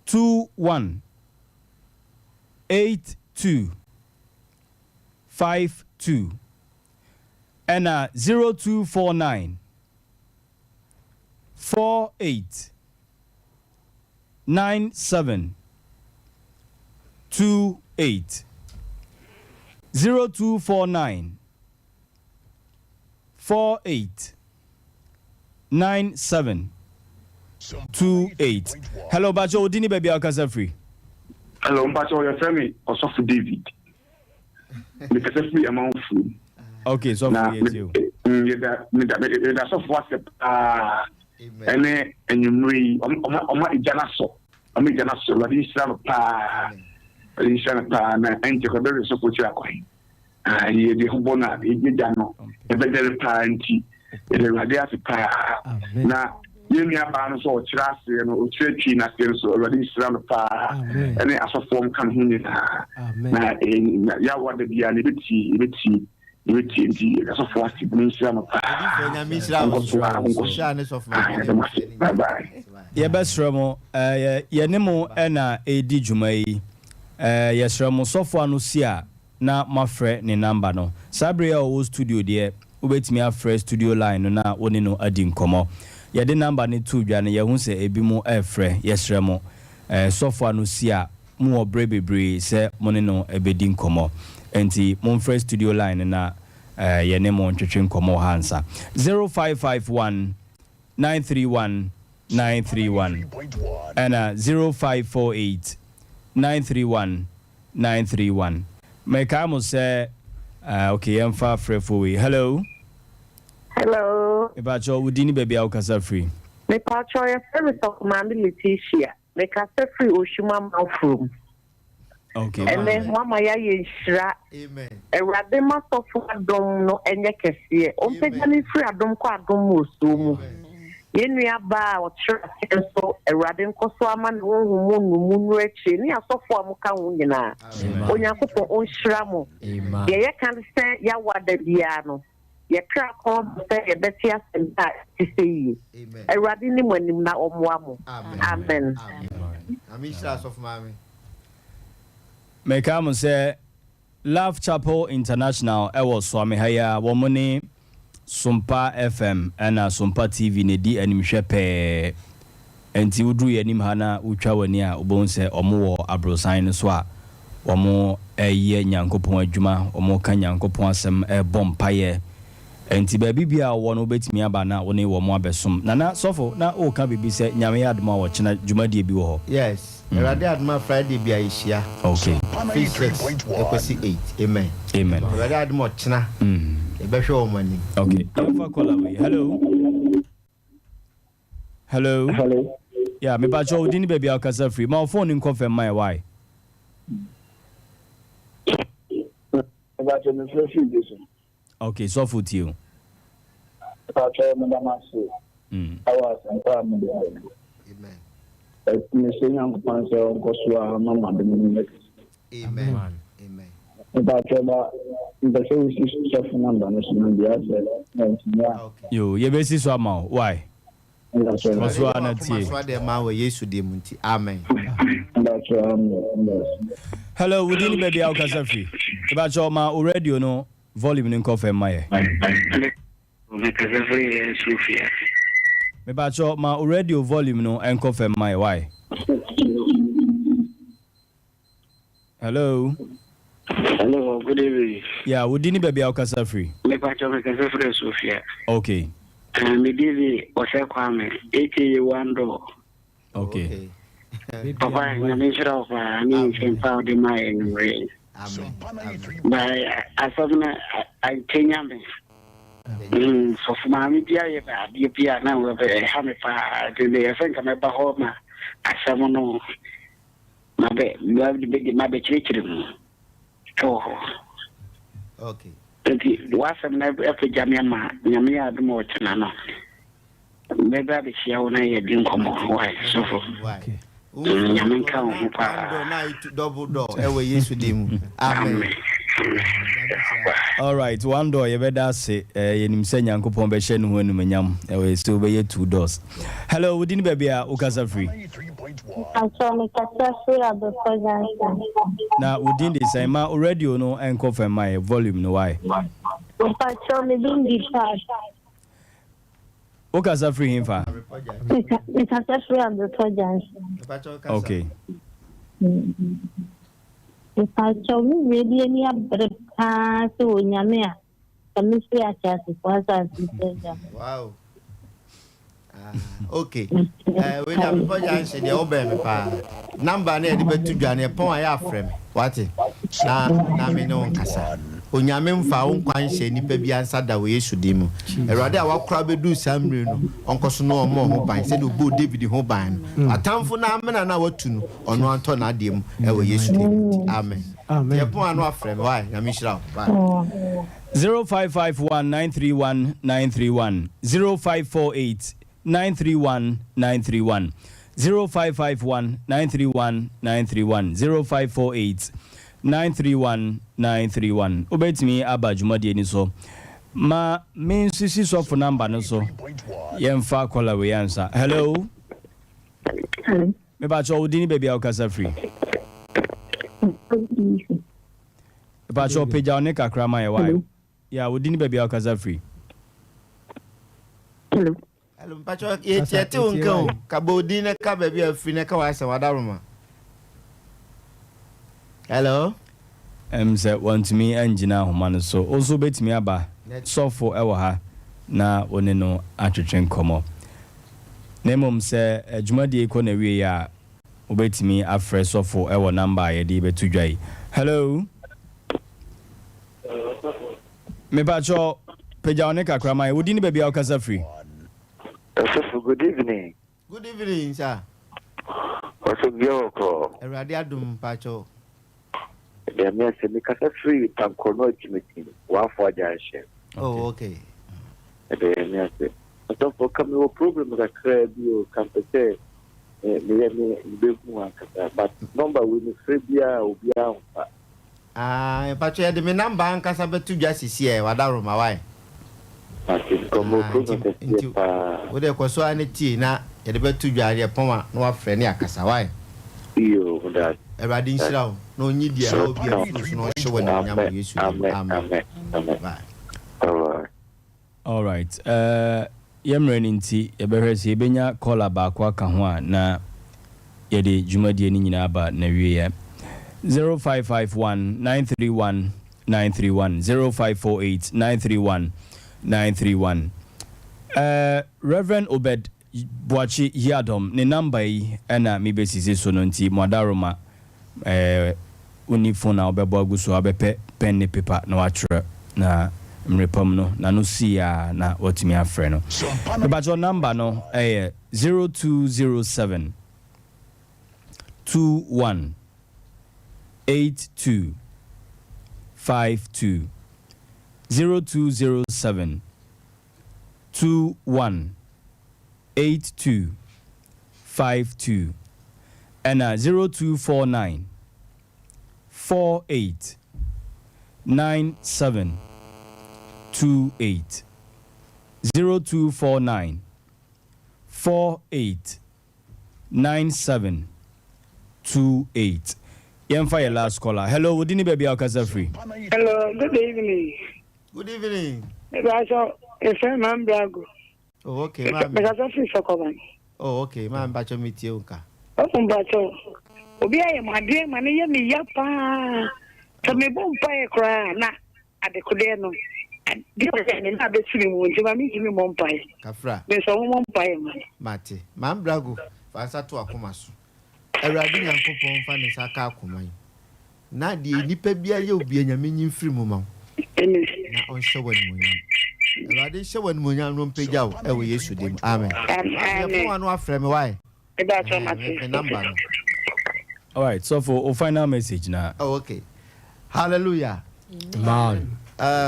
21 82 52 and 0249 48 97 28 0249 48 9728. Hello, Bacho Odini baby Alcasa free. Hello, Bacho, your family or Soft David. Because if we amount food. Okay, so for you. That's of WhatsApp. And you may Janaso. I mean, Janaso, but he's not a pa. He's not a pa, and you're very support your coin. The Hubona, he did no. A better parent. The pa. Now, you may have banners or trust and churchy nations already surrounded pa. And then as a form come in. Now, in Yawa, the liberty. As a force, bye-bye. Your best Ramo, Yanemo, Anna, A.D. Jumai, Yasramo, Sofa Nusia, na my friend, ni number no. Sabria o studio dear, wait me a fresh studio line, na one no adding como. Ya the number ni 2 Jan, ya won't say a bimo a fre, Yasramo, Sofa Nusia, more brave, say monino a bedding como. Enti mon fresh studio line na ye name on twetwe komo hansa 0551 931 931 and 0548 931 931. Make I must say okay, I'm far free. Hello. About your Udini baby Alcasa free. Me pacho ya service of Mammy Leticia. Make us free Oshuma mouthroom. Okay. And then Mama ya shra. Amen. E rade ma sofo adom no enye kese. O pegani free adom kwa adom musu mu. Yenu ya ba o chira so e rade nkoso ama no humu nu echi ni asofo amuka hu nyina. Onyankopon on shra mo. Ye kan se ya wada bia no. Ye kra ko se ye betia senta ti sei. E rade ni monim na omwa mo. Amen. Amisha of mami. Make I say Love Chaple International, I was Swami Haya, Womani, Sompa FM and Sompa TV ne di animhwe pe enti wudru yanim ha na utwa wani a obon se omo wo abrosan no so a omo eye nyankopon adwuma omo ka nyankopon asem bompaye enti ba bibia wo no betimi aba na wo ne wo mo abesom na sofo na o ka bibi se nyame adoma wo chena dwumadie bi wo ho. Yes, Erade adoma Friday bi aishia. Okay, 6 amen. Erade adoma chena ebehwe wo mani. Okay, Alpha caller we. Hello. Yeah, me ba cho udini baby akasa free. My phone in confirm my why. Okay, so for you. Amen. Yo, you be so amount. Why? Amen. Hello, would you baby out casa free? About your ma radio no volume in confirm my. About your ma radio volume no and confirm my why. Hello, good evening. Yeah, would you baby out casa free? Okay. Maybe was a Kwame, 81 door. Okay. Papa, I'm sure of I mean, can found in my way. But I thought I think so for my media, you are now with a hammer fire. I think I'm about home. I someone know my bed, you have the big my bed. Okay. Wasam na efe jamia nyame admo tena maybe I be share na ye din komo why so for okay nyame ka ho pa na double door ewe Yesu dim amen. All right, one door you better say yenim se nyankopon be hye no ho anumanyam ewe so be ye 2 doors. Hello, wodini baby a ukasa free. Na wodini dey say ma radio no en confirm my volume no why. Ukasa free him fa. Okay. If I show me really any abrepa so nyame a me free a chance for us. Wow. Okay. We have project say the obey pa. Number na de betu dwane pon aya frem. What? Na me no nkasa. Onyame mfa wo nkwan hye nipa bi ansa da wo Yesu dim. Erade a wakora bedu samre no onkoso no omo ho ban se do bo David ho ban. Atamfo na amena na watu no ono anto na adem e wo Yesu dim. Amen. Ye pon anu afrem why? Na me shira. 0551931931 0548 931 931 0551 931 931 0548 931 931 obetimi abajumade ni so ma me sisi so for number no so yemfa call we answer. Hello me ba cho udini baby akasa free ba cho peja one kakra ma ye why ya udini baby akasa free. Hello Pacho yete unko kabodi na ka baby afri na ka wasa wadaruma. Hello Say want me engina homa no so also betimi aba sofo ewo ha na one no atwetwen komo na mom se adwumade ko na wie ya obetimi afre sofo ewo number ye de betudwai. Hello me pacho peja one kakra mai wodi ni baby akasa free. Good evening. Good evening, sir. What's up, Yoko? Erade adum pacho. The me say me kasa free tankono chimeti. Wa for junction. Oh, okay. The me say. Don't for come no problem that crab you can say. Me be mu akasa. But number we me free bia obi a. Pacho ya de me number ankasa betu jasisi e wadaruma why? Como problem we de kwaso aneti na ye de betu dware pon na wa frɛ ne akasa why? Yo that. Erade nshira no onyi dia obi afu no hye wɔ na nyam Yesu. Amen. All right. All right. Yemre nti yebehwe se yebenya caller back aka ho a na yede dwumadie ni nyina ba na wie 0551 931 931 0548 931 931. Reverend Obed Boachi Yadom ne number yi na me besisi so no nti modaroma uni phone na obebo aguso abepe pen ne paper na wachre na mrepam no na no sia na otimi afre no but your number no 0207 21 82 52 0207 21 82 52 and 0249 48 97 28 0249 48 97 28. Yemfa your last caller. Hello, would you baby Alcazar free? Hello, good evening. Good evening. It's a man Brago. Oh, okay, ma'am. Oh, okay, ma'am. Bacho meet you. Oh, Bacho. Obi I am my dear man, me yapa. To me bumpire cry na at the Codeno. And dear, and have the swimming wound. You mean me bumpire. Kafra. There's a woman pie, man. Mate, ma'am Brago. Fansa to Akumasu. Eradi Yankopon fa ne saka akoman. Na de nipa bia ye obi anyame nyimfiri mu ma. Na on hyewan munyam. Eradi hyewan munyam no mpagya wo e wo Yesu dem. Amen. Amen. Mo anu afre me why? E ba so mate. The number no. All right, so for final message now. Oh, okay. Hallelujah. Man.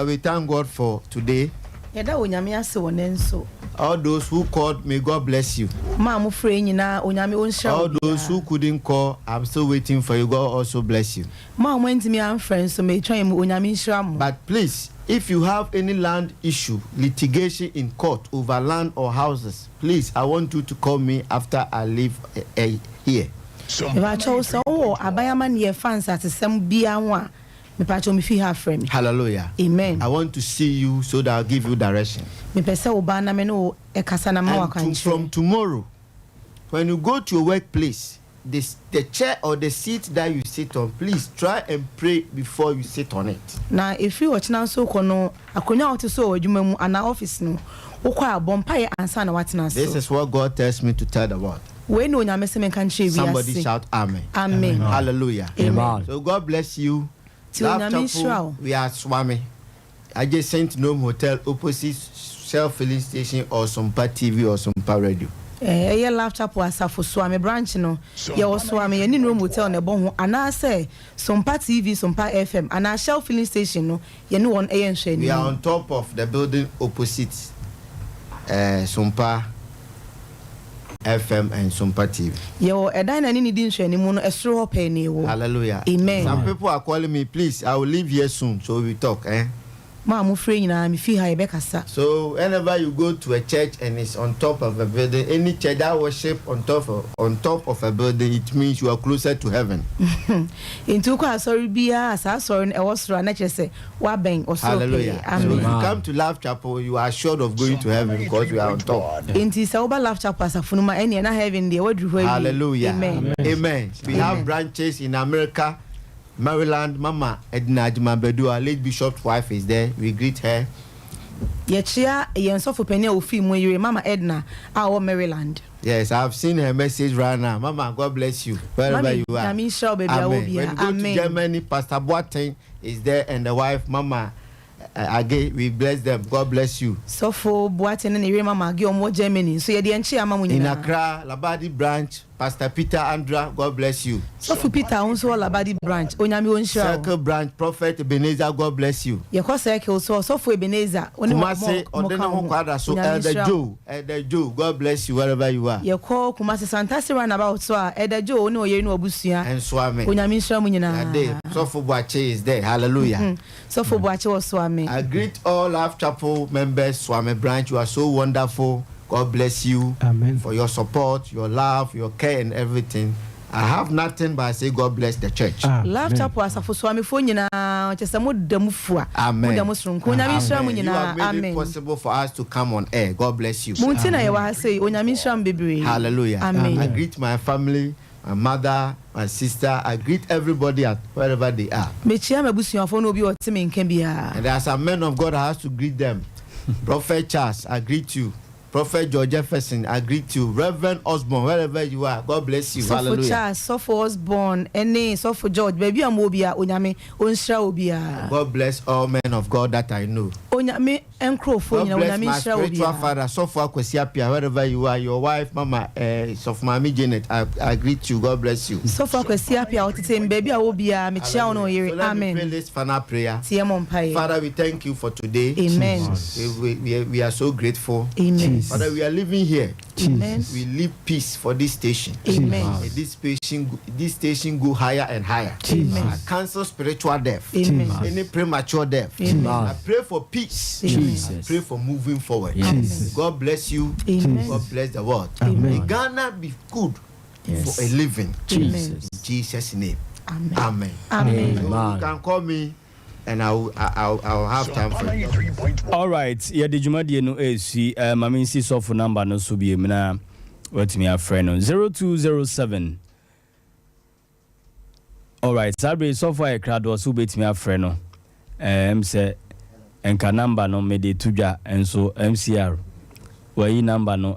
We thank God for today. Yeda onyame ase wonenso. All those who called, may God bless you. Ma mo frɛ nyina onyame onhyira. All those who couldn't call, I'm still waiting for you. God also bless you. Ma mo ntimi amfrɛ so me twan mu onyame nhyira mo. But please, if you have any land issue, litigation in court over land or houses, please, I want you to call me after I leave here. If chose so abayama ne fans at sem bia ho a me pacho me fi ha frame. Hallelujah. Amen. I want to see you so that I'll give you direction. Me pese oba na me no e kasa na ma And from tomorrow, when you go to your workplace, the chair or the seat that you sit on, please try and pray before you sit on it. Na if you watch now so kono akonya ote so adwuma mu ana office no wokwa bompa ye ansa na watena so. This is what God tells me to tell the world. We know onyame se men kan che wi ase. Somebody shout amen. Amen. Hallelujah. Amen. So God bless you. Love Chaple, we are Swami. I just sent Nome Hotel opposite Shell filling station or Sompa TV or Sompa Radio. Ye Love Chaple asafo Swami branch no. Ye wo Swami ye ni Nome Hotel ne bon ho ana say Sompa TV, Sompa FM ana Shell filling station no ye no won eye nhwe ni. We are on top of the building opposite Sompa FM and Sompa TV. Yo, edan na ni di nhwe ni mu no esro ho pe ni wo. Hallelujah. Amen. Some people are calling me, please, I will leave here soon, so we talk, Ma mo frɛ nyina me fi ha ye bekasa. So whenever you go to a church and it's on top of a building, any church that worship on top of a building, it means you are closer to heaven. Into kwa sorry bia sa sorry e wo soro na chese wa ben o so. Hallelujah. Amen. So if you come to Love Chapel, you are assured of going to heaven because we are on top. Inti sa oba Love Chapel asafunu ma ene na heaven dey wadru hɔ. Hallelujah. Amen. Amen. We have branches in America, Maryland. Mama Edna Jumabedua, late Bishop's wife, is there. We greet her. Yechia yensofo peni ofi mu yire Mama Edna our Maryland. Yes, I have seen her message right now. Mama, God bless you wherever Mami, you are. Amen. When you go to Germany, Pastor Boateng is there and the wife, Mama. Again, we bless them. God bless you. So for Boateng and Ire Mama gi omo Germany. So ye de enchi ama mu nyina. In Accra, Labadi branch, Pastor Peter Andra, God bless you. So for Peter unso Labadi branch, onyame onhira. Circle branch, Prophet Ebenezer, God bless you. Ye ko circle so for Ebenezer. Kumasi, Odene Hokwada, so Elder Joe, God bless you wherever you are. Ye ko Kumasi Santasi runabout so Elder Joe no ye no abusua. And Swami. Onyame nhira mu nyina. So for Boache is there. Hallelujah. So for Boache was Swami. I greet all Love Chapel members, Swami branch. You are so wonderful. God bless you. Amen. For your support, your love, your care, and everything. I have nothing but I say God bless the church. Love Chaple asafo so amefo nyina chese mo damu fua. Amen. Mo damu sronko onyame nhira mo You nyina. have made Amen. it possible for us to come on air. God bless you. Munti na ye wa say onyame nhira mo bebre. Hallelujah. Amen. I greet my family, my mother, my sister. I greet everybody at wherever they are. Mechia mabusuafo no obi ote me nkan bia. And there are some men of God I have to greet them. Prophet Charles, I greet you. Prophet George Jefferson, I greet you. Reverend Osborne, wherever you are, God bless you. So Hallelujah. for Charles, so for Osborne, and so for George, baby amobia onyame onhira obia. God bless all men of God that I know. Onyame enkrofo nyina God bless onyame my nhira spiritual obia. father, so for Kwesiapia, wherever you are, your wife, Mama, so for Mami Janet, I greet you. God bless you. So for Kwesiapia, otete baby awobia, mechia ono yere. So let me Amen. pray this final prayer. Tie mo mpae. Father, we thank you for today. Amen. We are so grateful. Amen. Father, we are living here. Amen. We leave peace for this station. Amen. May this station go higher and higher. Amen. I cancel spiritual death. Amen. Any premature death. Amen. I pray for peace. Amen. I pray for moving forward. Yes. God bless you. Amen. God bless the world. Amen. May Ghana be good Yes. for a living. Jesus. In Jesus' name. Amen. Amen. Amen. So you can call me and I'll have time for you. All right. Yeah, the Jumadi no AC. Mami si so for number no so be na. What me a friend on 0207. All right. Sabre so for a crowd was who bet me a friend no. Say enka number no me de tuja and so MCR. Where number no